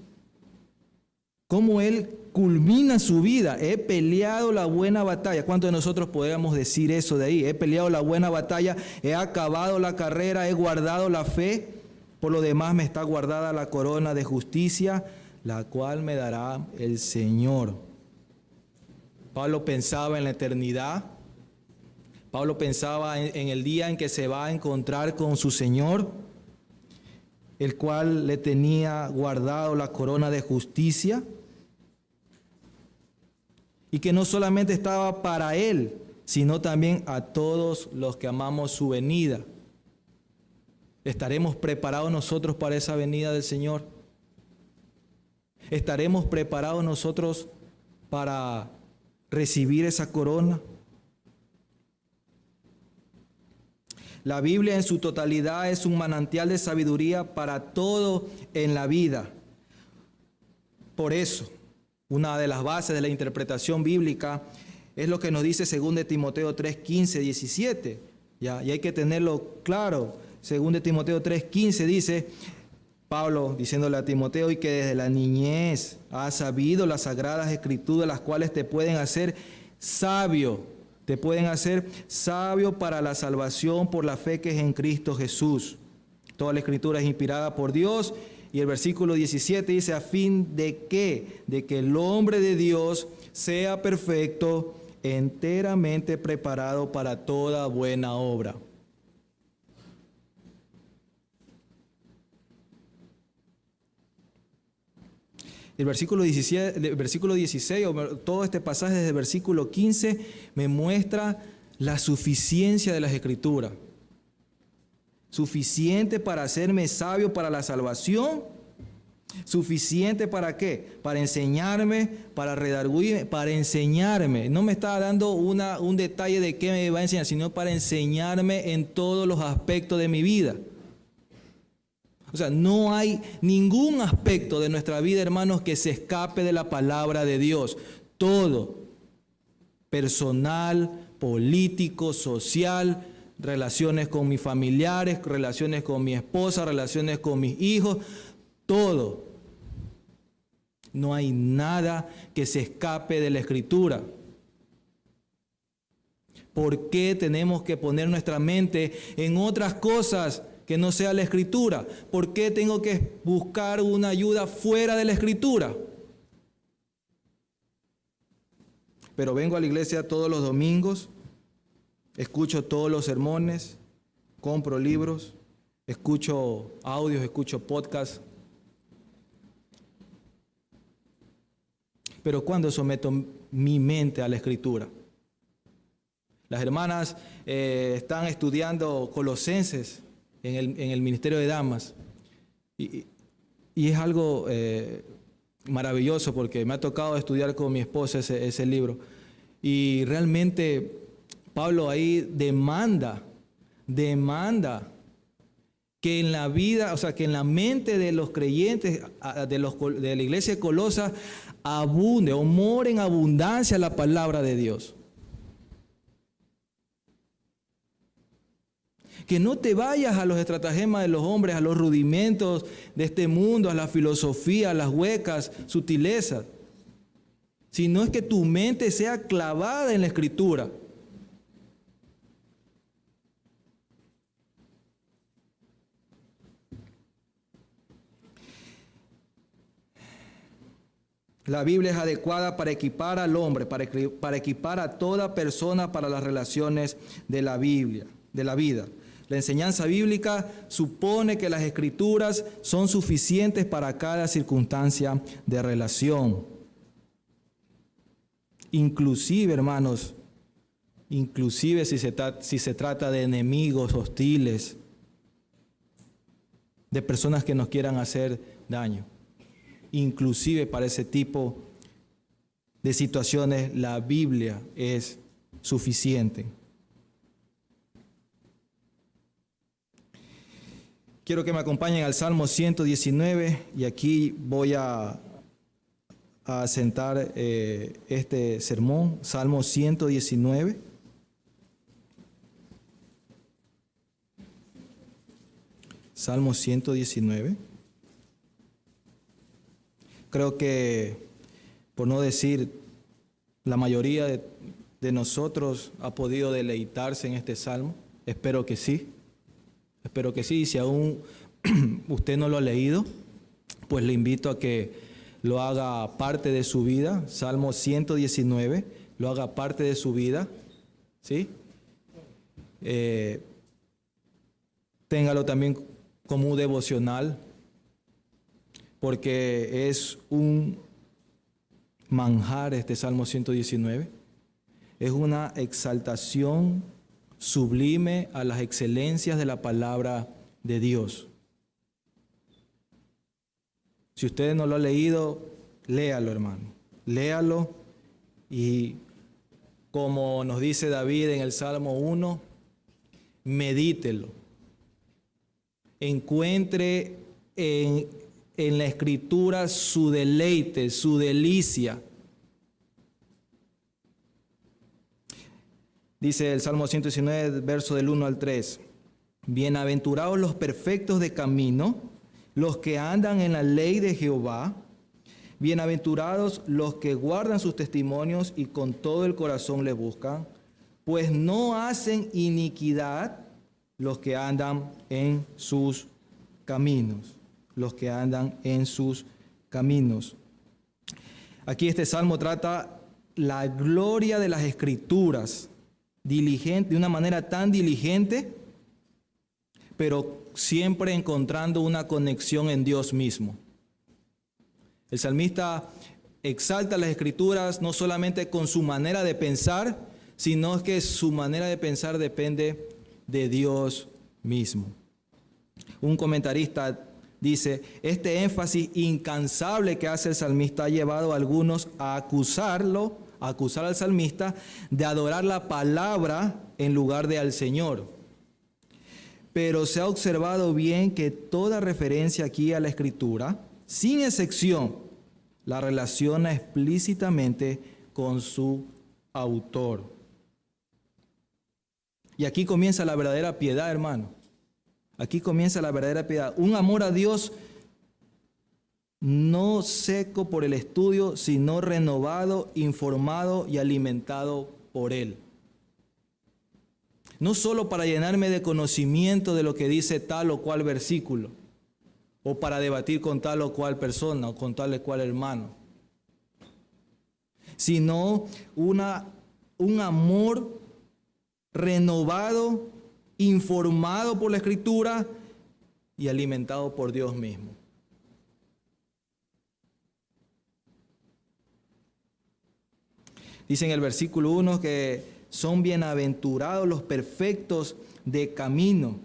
cómo él culmina su vida. He peleado la buena batalla. ¿Cuántos de nosotros podríamos decir eso de ahí? He peleado la buena batalla, he acabado la carrera, he guardado la fe. Por lo demás me está guardada la corona de justicia, la cual me dará el Señor. Pablo pensaba en la eternidad. Pablo pensaba en el día en que se va a encontrar con su Señor, el cual le tenía guardado la corona de justicia, y que no solamente estaba para él, sino también a todos los que amamos su venida. ¿Estaremos preparados nosotros para esa venida del Señor? ¿Estaremos preparados nosotros para recibir esa corona? La Biblia en su totalidad es un manantial de sabiduría para todo en la vida. Por eso, una de las bases de la interpretación bíblica es lo que nos dice 2 Timoteo 3, 15, 17. ¿Ya? Y hay que tenerlo claro. 2 Timoteo 3, 15 dice, Pablo diciéndole a Timoteo, y que desde la niñez has sabido las sagradas escrituras, las cuales te pueden hacer sabio para la salvación por la fe que es en Cristo Jesús. Toda la escritura es inspirada por Dios. Y el versículo 17 dice, a fin de que el hombre de Dios sea perfecto, enteramente preparado para toda buena obra. El versículo 16, o todo este pasaje desde el versículo 15, me muestra la suficiencia de las Escrituras. Suficiente para hacerme sabio para la salvación. Suficiente para qué? Para enseñarme, para redarguirme, para enseñarme. No me está dando un detalle de qué me va a enseñar, sino para enseñarme en todos los aspectos de mi vida. O sea, no hay ningún aspecto de nuestra vida, hermanos, que se escape de la palabra de Dios. Todo, personal, político, social, relaciones con mis familiares, relaciones con mi esposa, relaciones con mis hijos, todo. No hay nada que se escape de la Escritura. ¿Por qué tenemos que poner nuestra mente en otras cosas que no sea la Escritura? ¿Por qué tengo que buscar una ayuda fuera de la Escritura? Pero vengo a la iglesia todos los domingos, escucho todos los sermones, compro libros, escucho audios, escucho podcasts. Pero ¿cuándo someto mi mente a la Escritura? Las hermanas están estudiando Colosenses en el Ministerio de Damas. Y es algo maravilloso porque me ha tocado estudiar con mi esposa ese libro. Y realmente Pablo ahí demanda que en la vida, o sea, que en la mente de los creyentes de la iglesia de Colosas abunde o more en abundancia la palabra de Dios. Que no te vayas a los estratagemas de los hombres, a los rudimentos de este mundo, a la filosofía, a las huecas sutilezas, sino es que tu mente sea clavada en la Escritura. La Biblia es adecuada para equipar al hombre, para equipar a toda persona para las relaciones de la Biblia, de la vida. La enseñanza bíblica supone que las Escrituras son suficientes para cada circunstancia de relación. Inclusive, hermanos, inclusive si se trata de enemigos hostiles, de personas que nos quieran hacer daño. Inclusive para ese tipo de situaciones la Biblia es suficiente. Quiero que me acompañen al Salmo 119 y aquí voy a sentar este sermón. Salmo 119. Salmo 119. Creo que, por no decir, la mayoría de nosotros ha podido deleitarse en este salmo. Espero que sí. Espero que sí. Y si aún usted no lo ha leído, pues le invito a que lo haga parte de su vida. Salmo 119, lo haga parte de su vida. ¿Sí? Téngalo también como un devocional, porque es un manjar este Salmo 119. Es una exaltación sublime a las excelencias de la palabra de Dios. Si usted no lo ha leído, léalo, hermano. Léalo y como nos dice David en el Salmo 1, medítelo. Encuentre en la Escritura su deleite, su delicia. Dice el Salmo 119, verso del 1 al 3. Bienaventurados los perfectos de camino, los que andan en la ley de Jehová. Bienaventurados los que guardan sus testimonios y con todo el corazón le buscan, pues no hacen iniquidad los que andan en sus caminos. Los que andan en sus caminos. Aquí este salmo trata la gloria de las Escrituras, diligente, de una manera tan diligente, pero siempre encontrando una conexión en Dios mismo. El salmista exalta las Escrituras no solamente con su manera de pensar, sino que su manera de pensar depende de Dios mismo. Un comentarista dice, este énfasis incansable que hace el salmista ha llevado a algunos a acusar al salmista de adorar la palabra en lugar de al Señor. Pero se ha observado bien que toda referencia aquí a la Escritura, sin excepción, la relaciona explícitamente con su autor. Y aquí comienza la verdadera piedad, hermano. Aquí comienza la verdadera piedad. Un amor a Dios no seco por el estudio, sino renovado, informado y alimentado por Él. No solo para llenarme de conocimiento de lo que dice tal o cual versículo, o para debatir con tal o cual persona, o con tal o cual hermano, sino un amor renovado, informado por la Escritura y alimentado por Dios mismo. Dice en el versículo 1 que son bienaventurados los perfectos de camino.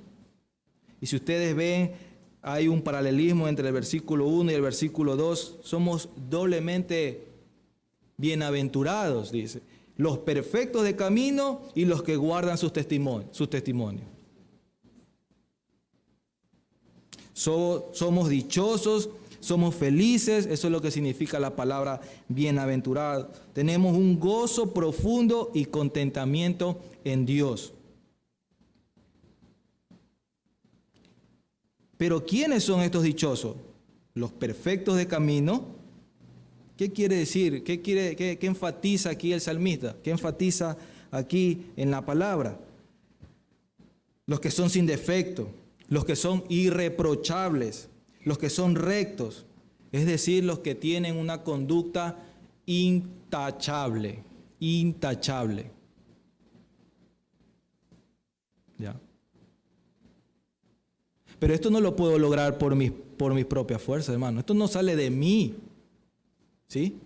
Y si ustedes ven, hay un paralelismo entre el versículo 1 y el versículo 2. Somos doblemente bienaventurados, dice. Los perfectos de camino y los que guardan sus testimonios. Somos dichosos, somos felices, eso es lo que significa la palabra bienaventurado. Tenemos un gozo profundo y contentamiento en Dios. Pero ¿quiénes son estos dichosos? Los perfectos de camino. ¿Qué quiere decir? ¿Qué enfatiza aquí el salmista? ¿Qué enfatiza aquí en la palabra? Los que son sin defecto, los que son irreprochables, los que son rectos, es decir, los que tienen una conducta intachable. ¿Ya? Pero esto no lo puedo lograr por mis propias fuerzas, hermano. Esto no sale de mí. ¿Sí?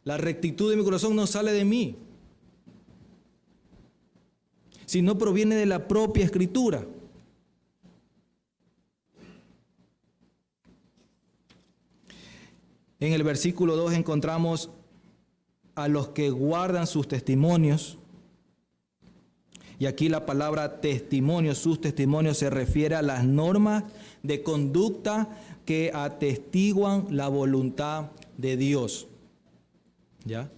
La rectitud de mi corazón no sale de mí, sino proviene de la propia Escritura. En el versículo 2 encontramos a los que guardan sus testimonios. Y aquí la palabra testimonio, sus testimonios, se refiere a las normas de conducta que atestiguan la voluntad de Dios. ¿Ya?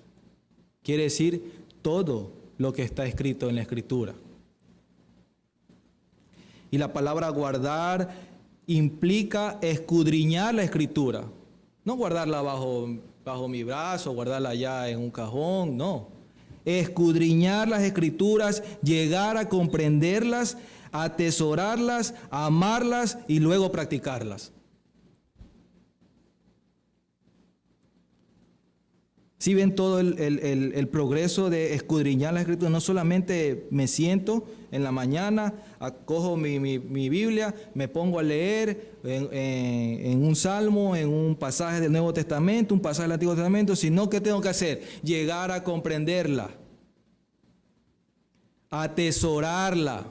Quiere decir todo lo que está escrito en la Escritura. Y la palabra guardar implica escudriñar la Escritura. No guardarla bajo mi brazo, guardarla allá en un cajón, no. Escudriñar las Escrituras, llegar a comprenderlas, atesorarlas, amarlas y luego practicarlas. Si ven todo el progreso de escudriñar la Escritura, no solamente me siento en la mañana, cojo mi Biblia, me pongo a leer en un salmo, en un pasaje del Nuevo Testamento, un pasaje del Antiguo Testamento, sino que tengo que hacer, llegar a comprenderla, atesorarla,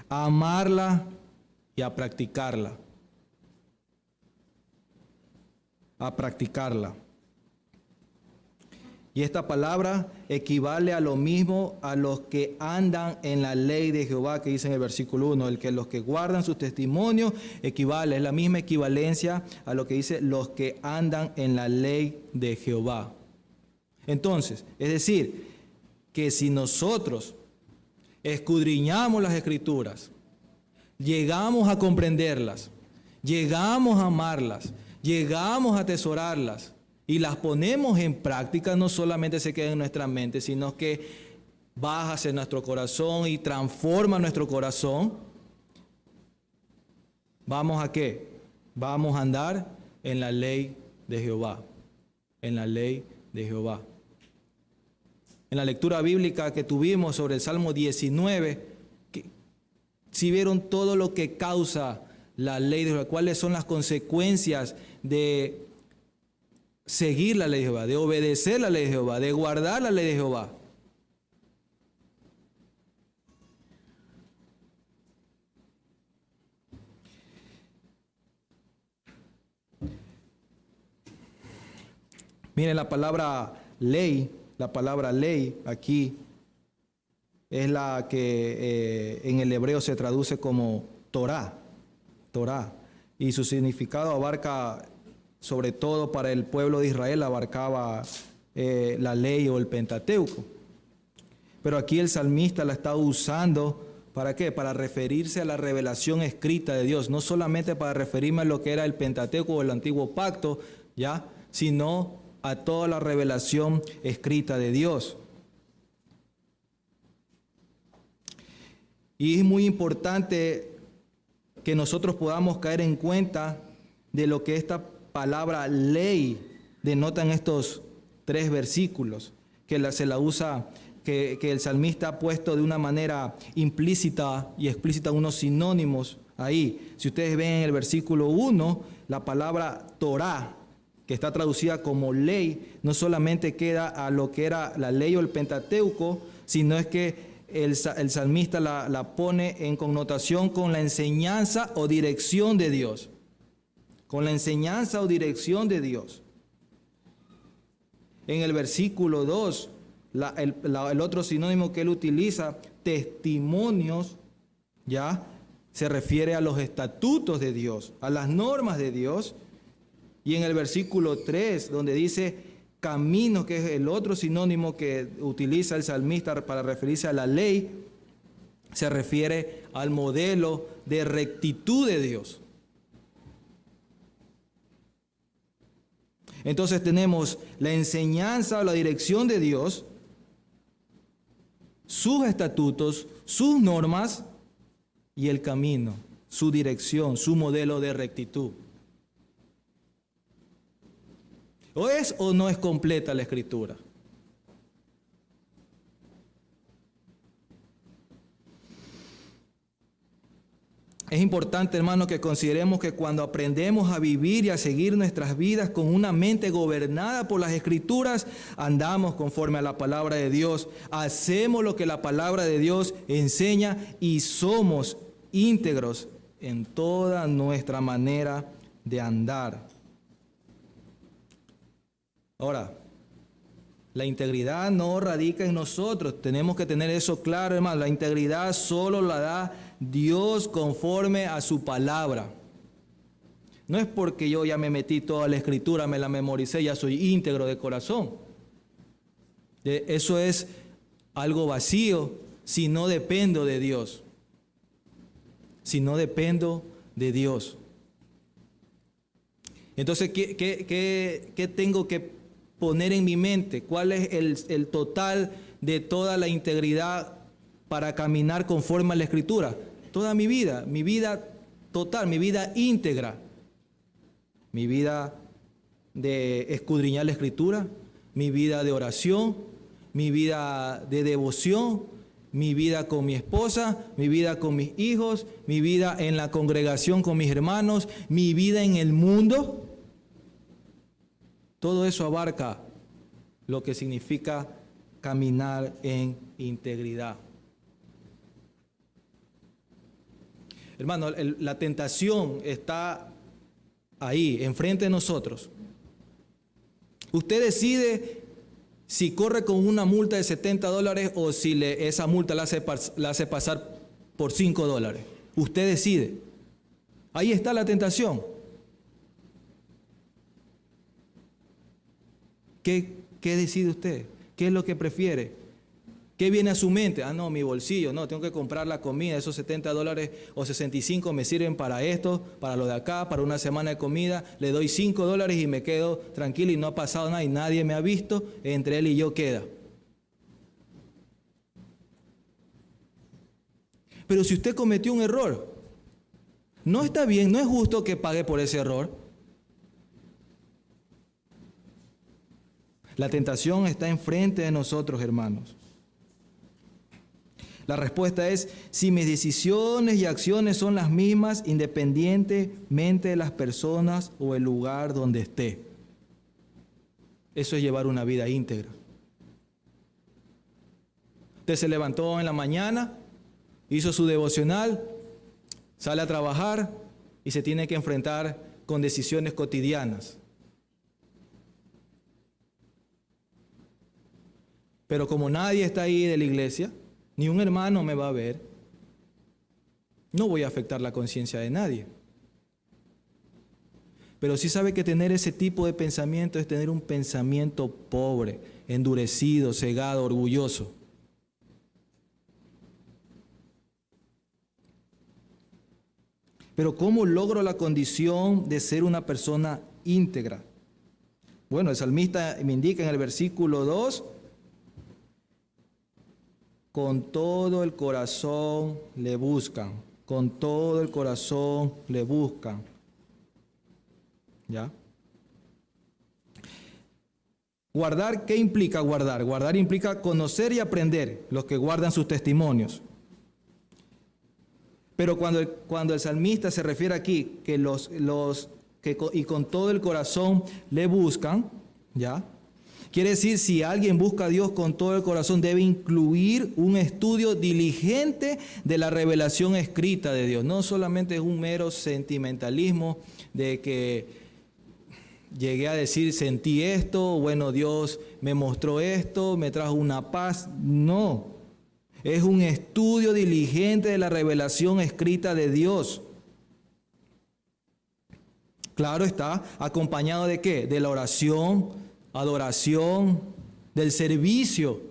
amarla y a practicarla. Y esta palabra equivale a lo mismo a los que andan en la ley de Jehová, que dice en el versículo 1. El que los que guardan sus testimonios equivale, es la misma equivalencia a lo que dice los que andan en la ley de Jehová. Entonces, es decir, que si nosotros escudriñamos las Escrituras, llegamos a comprenderlas, llegamos a amarlas, llegamos a atesorarlas y las ponemos en práctica, no solamente se queda en nuestra mente, sino que baja hacia nuestro corazón y transforma nuestro corazón. ¿Vamos a qué? Vamos a andar en la ley de Jehová, en la ley de Jehová. En la lectura bíblica que tuvimos sobre el Salmo 19, si vieron todo lo que causa la ley de Jehová, cuáles son las consecuencias de seguir la ley de Jehová, de obedecer la ley de Jehová, de guardar la ley de Jehová. Miren, la palabra ley aquí es la que en el hebreo se traduce como Torá, y su significado abarca, sobre todo para el pueblo de Israel, abarcaba la ley o el Pentateuco. Pero aquí el salmista la está usando, ¿para qué? Para referirse a la revelación escrita de Dios, no solamente para referirme a lo que era el Pentateuco o el Antiguo Pacto, ¿ya? Sino a toda la revelación escrita de Dios. Y es muy importante que nosotros podamos caer en cuenta de lo que esta palabra ley denota en estos 3 versículos, que se la usa, que el salmista ha puesto de una manera implícita y explícita unos sinónimos ahí. Si ustedes ven en el versículo 1, la palabra Torá, que está traducida como ley, no solamente queda a lo que era la ley o el Pentateuco, sino es que el salmista la pone en connotación con la enseñanza o dirección de Dios. Con la enseñanza o dirección de Dios. En el versículo 2, el otro sinónimo que él utiliza, testimonios, ya se refiere a los estatutos de Dios, a las normas de Dios. Y en el versículo 3, donde dice caminos, que es el otro sinónimo que utiliza el salmista para referirse a la ley, se refiere al modelo de rectitud de Dios. Entonces tenemos la enseñanza o la dirección de Dios, sus estatutos, sus normas y el camino, su dirección, su modelo de rectitud. ¿O es o no es completa la Escritura? Es importante, hermanos, que consideremos que cuando aprendemos a vivir y a seguir nuestras vidas con una mente gobernada por las Escrituras, andamos conforme a la palabra de Dios, hacemos lo que la palabra de Dios enseña y somos íntegros en toda nuestra manera de andar. Ahora, la integridad no radica en nosotros, tenemos que tener eso claro, hermano. La integridad solo la da Dios conforme a su palabra. No es porque yo ya me metí toda la Escritura, me la memoricé, ya soy íntegro de corazón. Eso es algo vacío si no dependo de Dios. Si no dependo de Dios. Entonces, ¿qué tengo que poner en mi mente? ¿Cuál es el total de toda la integridad para caminar conforme a la Escritura? Toda mi vida total, mi vida íntegra, mi vida de escudriñar la Escritura, mi vida de oración, mi vida de devoción, mi vida con mi esposa, mi vida con mis hijos, mi vida en la congregación con mis hermanos, mi vida en el mundo. Todo eso abarca lo que significa caminar en integridad. Hermano, la tentación está ahí, enfrente de nosotros. Usted decide si corre con una multa de $70 o si esa multa la hace pasar por $5. Usted decide. Ahí está la tentación. ¿Qué decide usted? ¿Qué es lo que prefiere? ¿Qué viene a su mente? Ah, no, mi bolsillo, no, tengo que comprar la comida, esos $70 o 65 me sirven para esto, para lo de acá, para una semana de comida, le doy $5 y me quedo tranquilo y no ha pasado nada y nadie me ha visto, entre él y yo queda. Pero si usted cometió un error, no está bien, no es justo que pague por ese error. La tentación está enfrente de nosotros, hermanos. La respuesta es, si mis decisiones y acciones son las mismas, independientemente de las personas o el lugar donde esté. Eso es llevar una vida íntegra. Usted se levantó en la mañana, hizo su devocional, sale a trabajar y se tiene que enfrentar con decisiones cotidianas. Pero como nadie está ahí de la iglesia, ni un hermano me va a ver, no voy a afectar la conciencia de nadie. Pero sí sabe que tener ese tipo de pensamiento es tener un pensamiento pobre, endurecido, cegado, orgulloso. Pero ¿cómo logro la condición de ser una persona íntegra? Bueno, el salmista me indica en el versículo 2, con todo el corazón le buscan, con todo el corazón le buscan. ¿Ya? Guardar, ¿qué implica guardar? Guardar implica conocer y aprender, los que guardan sus testimonios. Pero cuando el salmista se refiere aquí que y con todo el corazón le buscan, ¿ya? Quiere decir, si alguien busca a Dios con todo el corazón, debe incluir un estudio diligente de la revelación escrita de Dios. No solamente es un mero sentimentalismo de que llegué a decir, sentí esto, bueno, Dios me mostró esto, me trajo una paz. No, es un estudio diligente de la revelación escrita de Dios. Claro está, acompañado de ¿qué? De la oración, adoración, del servicio.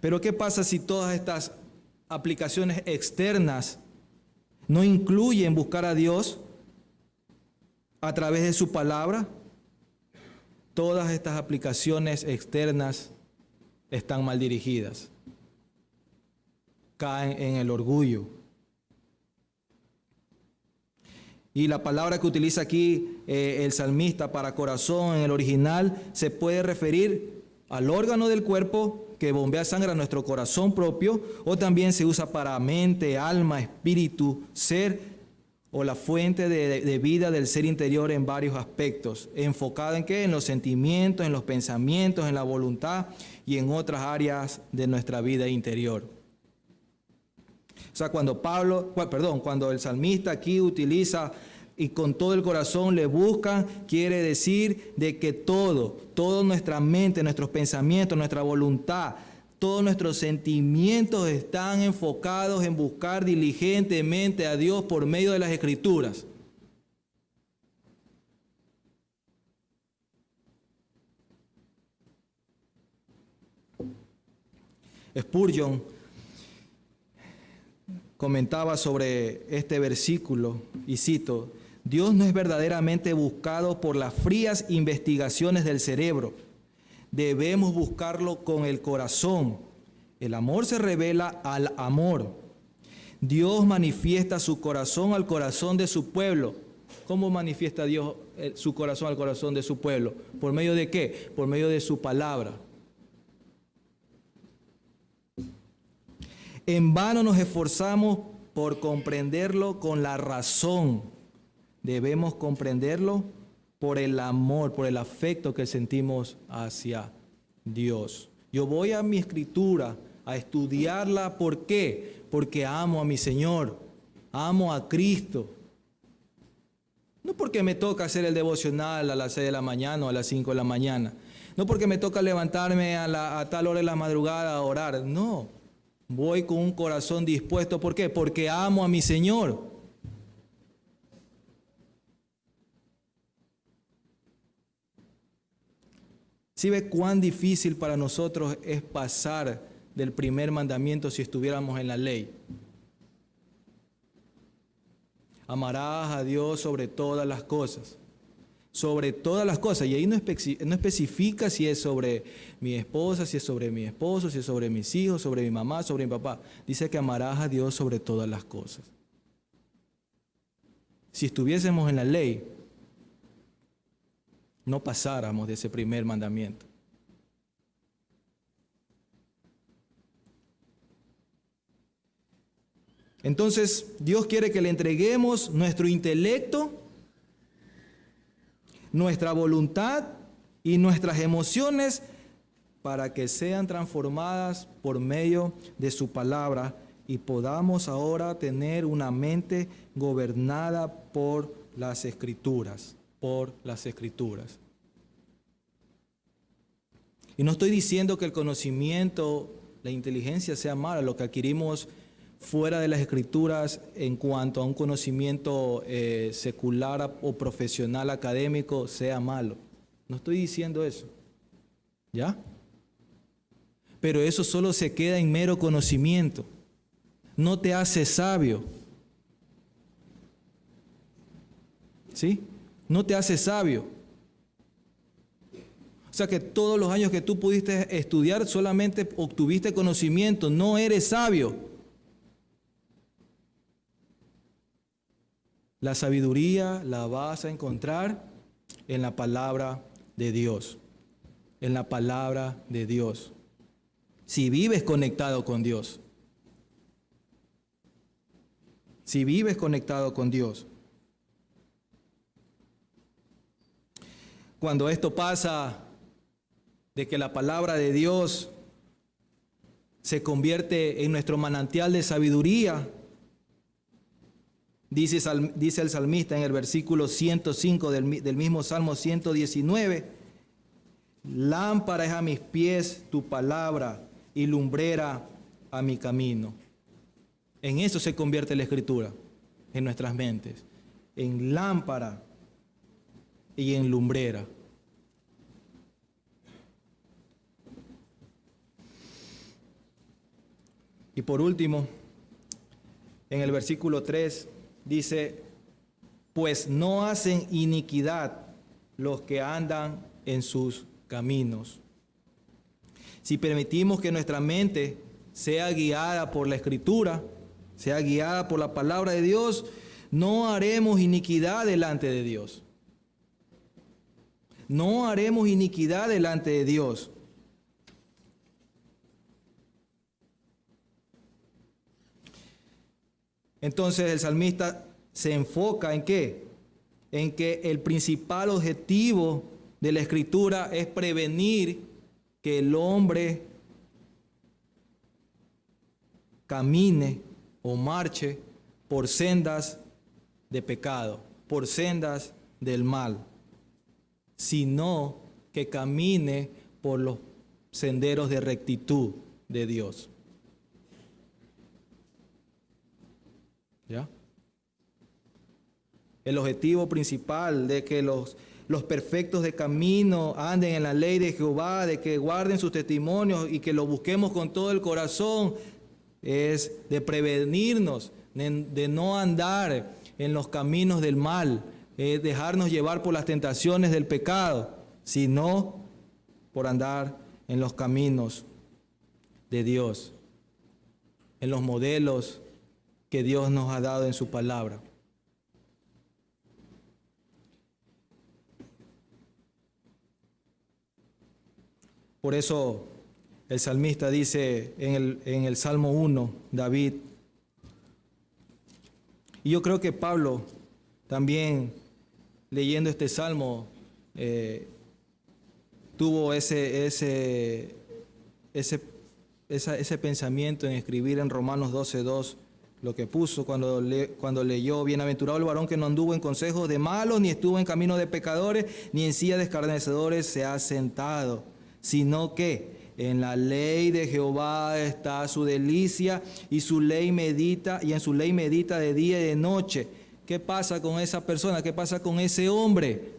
Pero ¿qué pasa si todas estas aplicaciones externas no incluyen buscar a Dios a través de su palabra? Todas estas aplicaciones externas están mal dirigidas. Caen en el orgullo. Y la palabra que utiliza aquí el salmista para corazón en el original se puede referir al órgano del cuerpo que bombea sangre a nuestro corazón propio, o también se usa para mente, alma, espíritu, ser, o la fuente de vida del ser interior en varios aspectos. ¿Enfocada en qué? En los sentimientos, en los pensamientos, en la voluntad y en otras áreas de nuestra vida interior. O sea, cuando el salmista aquí utiliza y con todo el corazón le buscan, quiere decir de que toda nuestra mente, nuestros pensamientos, nuestra voluntad, todos nuestros sentimientos están enfocados en buscar diligentemente a Dios por medio de las Escrituras. Spurgeon comentaba sobre este versículo y cito: Dios no es verdaderamente buscado por las frías investigaciones del cerebro. Debemos buscarlo con el corazón. El amor se revela al amor. Dios manifiesta su corazón al corazón de su pueblo. ¿Cómo manifiesta Dios su corazón al corazón de su pueblo? ¿Por medio de qué? Por medio de su palabra. En vano nos esforzamos por comprenderlo con la razón. Debemos comprenderlo por el amor, por el afecto que sentimos hacia Dios. Yo voy a mi escritura a estudiarla. ¿Por qué? Porque amo a mi Señor, amo a Cristo. No porque me toca hacer el devocional a las 6 de la mañana o a las 5 de la mañana. No porque me toca levantarme a tal hora de la madrugada a orar. No, voy con un corazón dispuesto. ¿Por qué? Porque amo a mi Señor. ¿Sí ve cuán difícil para nosotros es pasar del primer mandamiento si estuviéramos en la ley? Amarás a Dios sobre todas las cosas. Sobre todas las cosas. Y ahí no especifica si es sobre mi esposa, si es sobre mi esposo, si es sobre mis hijos, sobre mi mamá, sobre mi papá. Dice que amarás a Dios sobre todas las cosas. Si estuviésemos en la ley, no pasáramos de ese primer mandamiento. Entonces, Dios quiere que le entreguemos nuestro intelecto, nuestra voluntad y nuestras emociones para que sean transformadas por medio de su palabra y podamos ahora tener una mente gobernada por las Escrituras. Por las Escrituras. Y no estoy diciendo que el conocimiento, la inteligencia sea mala, lo que adquirimos fuera de las Escrituras en cuanto a un conocimiento secular o profesional académico sea malo. No estoy diciendo eso. ¿Ya? Pero eso solo se queda en mero conocimiento. No te hace sabio. ¿Sí? No te hace sabio. O sea que todos los años que tú pudiste estudiar solamente obtuviste conocimiento, no eres sabio. La sabiduría la vas a encontrar en la palabra de Dios. En la palabra de Dios. Si vives conectado con Dios. Si vives conectado con Dios. Cuando esto pasa, de que la palabra de Dios se convierte en nuestro manantial de sabiduría, dice el salmista en el versículo 105 del mismo Salmo 119, lámpara es a mis pies tu palabra y lumbrera a mi camino. En eso se convierte la Escritura, en nuestras mentes, en lámpara y en lumbrera. Y por último, en el versículo 3 dice, pues no hacen iniquidad los que andan en sus caminos. Si permitimos que nuestra mente sea guiada por la Escritura, sea guiada por la palabra de Dios, no haremos iniquidad delante de Dios. No haremos iniquidad delante de Dios. Entonces el salmista se enfoca ¿en qué? En que el principal objetivo de la Escritura es prevenir que el hombre camine o marche por sendas de pecado, por sendas del mal, sino que camine por los senderos de rectitud de Dios. ¿Ya? El objetivo principal de que los perfectos de camino anden en la ley de Jehová, de que guarden sus testimonios y que lo busquemos con todo el corazón, es de prevenirnos, de no andar en los caminos del mal, dejarnos llevar por las tentaciones del pecado, sino por andar en los caminos de Dios, en los modelos que Dios nos ha dado en su palabra. Por eso el salmista dice en el Salmo 1, David, y yo creo que Pablo también leyendo este salmo tuvo ese pensamiento en escribir en Romanos 12:2 lo que puso cuando leyó: bienaventurado el varón que no anduvo en consejos de malos, ni estuvo en camino de pecadores, ni en silla de escarnecedores se ha sentado, sino que en la ley de Jehová está su delicia, y en su ley medita de día y de noche. ¿Qué pasa con esa persona? ¿Qué pasa con ese hombre?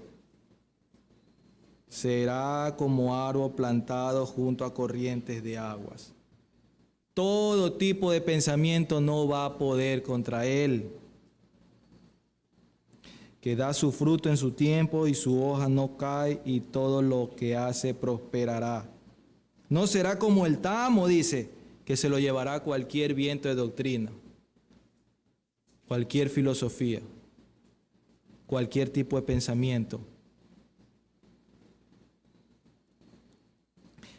Será como árbol plantado junto a corrientes de aguas. Todo tipo de pensamiento no va a poder contra él. Que da su fruto en su tiempo y su hoja no cae, y todo lo que hace prosperará. No será como el tamo, dice, que se lo llevará cualquier viento de doctrina, cualquier filosofía, cualquier tipo de pensamiento.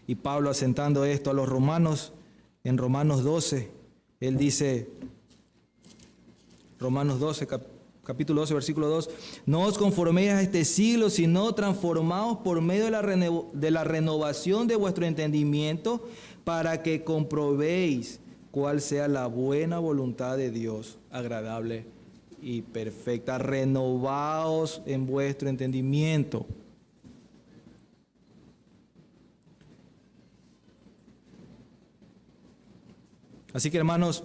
Y Pablo, asentando esto a los romanos, en Romanos 12, él dice, Romanos 12, capítulo 12, versículo 2, no os conforméis a este siglo, sino transformaos por medio de la renovación de vuestro entendimiento, para que comprobéis cuál sea la buena voluntad de Dios, agradable y perfecta. Renovaos en vuestro entendimiento. Así que, hermanos,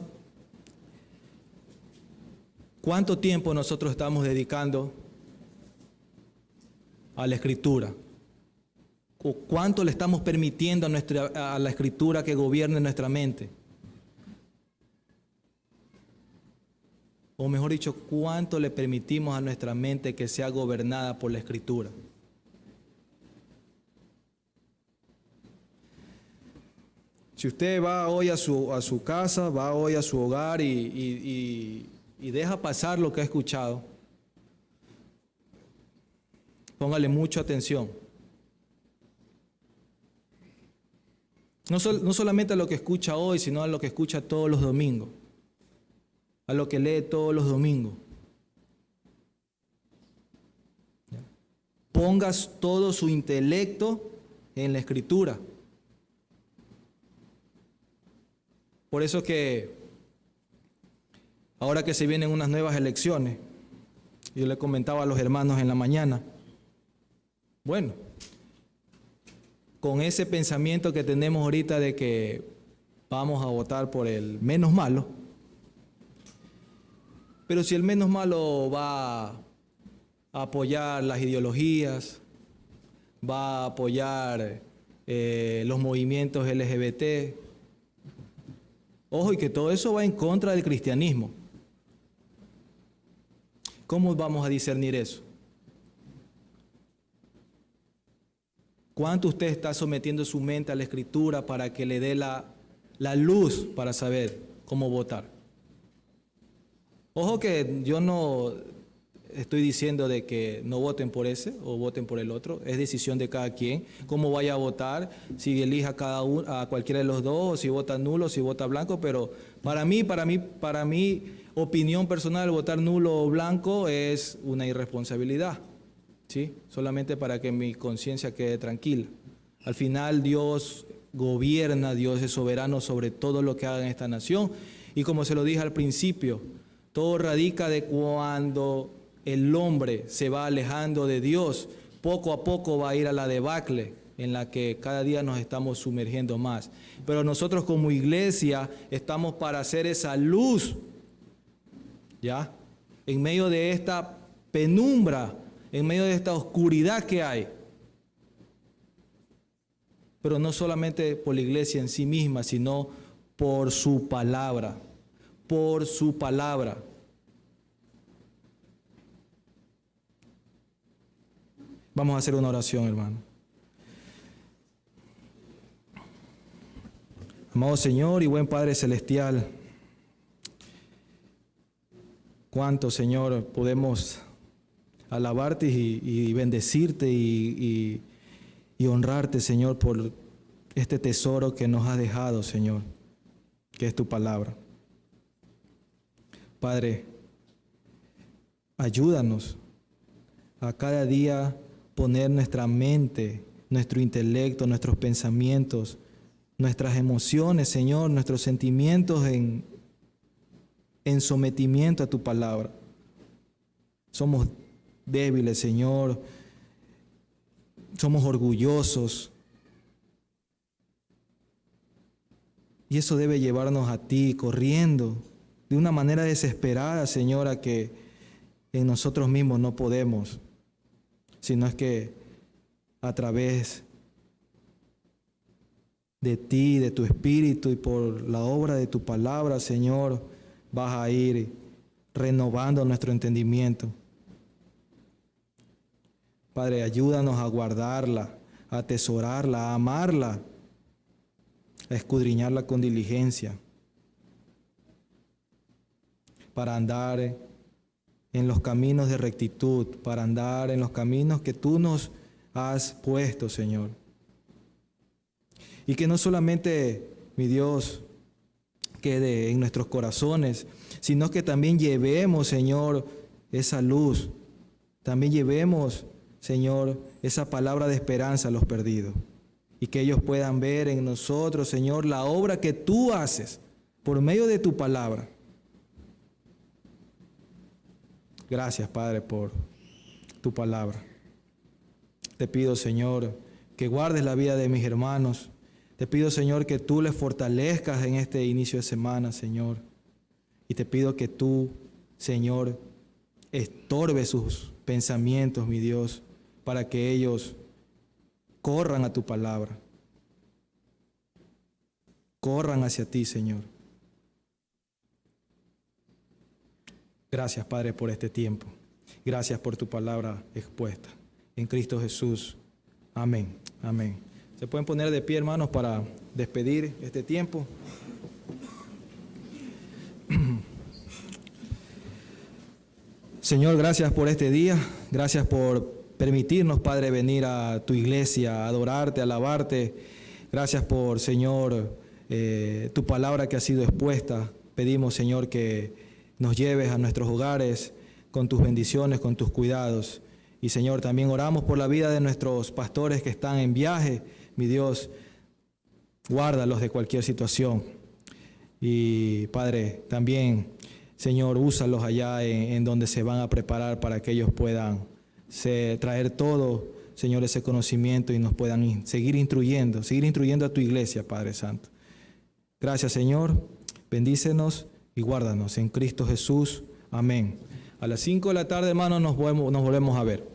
¿cuánto tiempo nosotros estamos dedicando a la Escritura? ¿O cuánto le estamos permitiendo a la Escritura que gobierne nuestra mente? O mejor dicho, ¿cuánto le permitimos a nuestra mente que sea gobernada por la Escritura? Si usted va hoy a su casa, va hoy a su hogar y deja pasar lo que ha escuchado, póngale mucha atención. No solamente a lo que escucha hoy, sino a lo que escucha todos los domingos, a lo que lee todos los domingos. Pongas todo su intelecto en la Escritura. Por eso que ahora que se vienen unas nuevas elecciones, yo le comentaba a los hermanos en la mañana, bueno, con ese pensamiento que tenemos ahorita de que vamos a votar por el menos malo, pero si el menos malo va a apoyar las ideologías, va a apoyar los movimientos LGBT, ojo, y que todo eso va en contra del cristianismo. ¿Cómo vamos a discernir eso? ¿Cuánto usted está sometiendo su mente a la Escritura para que le dé la luz para saber cómo votar? Ojo que yo no estoy diciendo de que no voten por ese o voten por el otro. Es decisión de cada quien cómo vaya a votar, si elija a cualquiera de los dos, o si vota nulo, o si vota blanco. Pero para mí, opinión personal, votar nulo o blanco es una irresponsabilidad, ¿sí? Solamente para que mi conciencia quede tranquila. Al final Dios gobierna, Dios es soberano sobre todo lo que haga en esta nación. Y como se lo dije al principio, todo radica de cuando el hombre se va alejando de Dios, poco a poco va a ir a la debacle en la que cada día nos estamos sumergiendo más. Pero nosotros como iglesia estamos para hacer esa luz, ¿ya? En medio de esta penumbra, en medio de esta oscuridad que hay. Pero no solamente por la iglesia en sí misma, sino por su palabra, por su palabra. Vamos a hacer una oración, hermano. Amado Señor y buen Padre Celestial, cuánto, Señor, podemos alabarte y bendecirte y honrarte, Señor, por este tesoro que nos has dejado, Señor, que es tu palabra. Padre, ayúdanos a cada día poner nuestra mente, nuestro intelecto, nuestros pensamientos, nuestras emociones, Señor, nuestros sentimientos en en sometimiento a tu palabra. Somos débiles, Señor. Somos orgullosos. Y eso debe llevarnos a ti, corriendo, de una manera desesperada, Señor, a que en nosotros mismos no podemos, sino es que a través de ti, de tu Espíritu y por la obra de tu palabra, Señor, vas a ir renovando nuestro entendimiento. Padre, ayúdanos a guardarla, a atesorarla, a amarla, a escudriñarla con diligencia, para andar en los caminos de rectitud, para andar en los caminos que tú nos has puesto, Señor. Y que no solamente, mi Dios, quede en nuestros corazones, sino que también llevemos, Señor, esa luz. También llevemos, Señor, esa palabra de esperanza a los perdidos. Y que ellos puedan ver en nosotros, Señor, la obra que tú haces por medio de tu palabra. Gracias, Padre, por tu palabra. Te pido, Señor, que guardes la vida de mis hermanos. Te pido, Señor, que tú les fortalezcas en este inicio de semana, Señor. Y te pido que tú, Señor, estorbe sus pensamientos, mi Dios, para que ellos corran a tu palabra. Corran hacia ti, Señor. Gracias, Padre, por este tiempo. Gracias por tu palabra expuesta. En Cristo Jesús. Amén. Amén. Se pueden poner de pie, hermanos, para despedir este tiempo. Señor, gracias por este día. Gracias por permitirnos, Padre, venir a tu iglesia, a adorarte, a alabarte. Gracias por, Señor, tu palabra que ha sido expuesta. Pedimos, Señor, que nos lleves a nuestros hogares con tus bendiciones, con tus cuidados. Y, Señor, también oramos por la vida de nuestros pastores que están en viaje. Mi Dios, guárdalos de cualquier situación. Y, Padre, también, Señor, úsalos allá en donde se van a preparar para que ellos puedan traer todo, Señor, ese conocimiento y nos puedan seguir instruyendo a tu iglesia, Padre Santo. Gracias, Señor. Bendícenos y guárdanos en Cristo Jesús. Amén. A las 5 de la tarde, hermanos, nos volvemos a ver.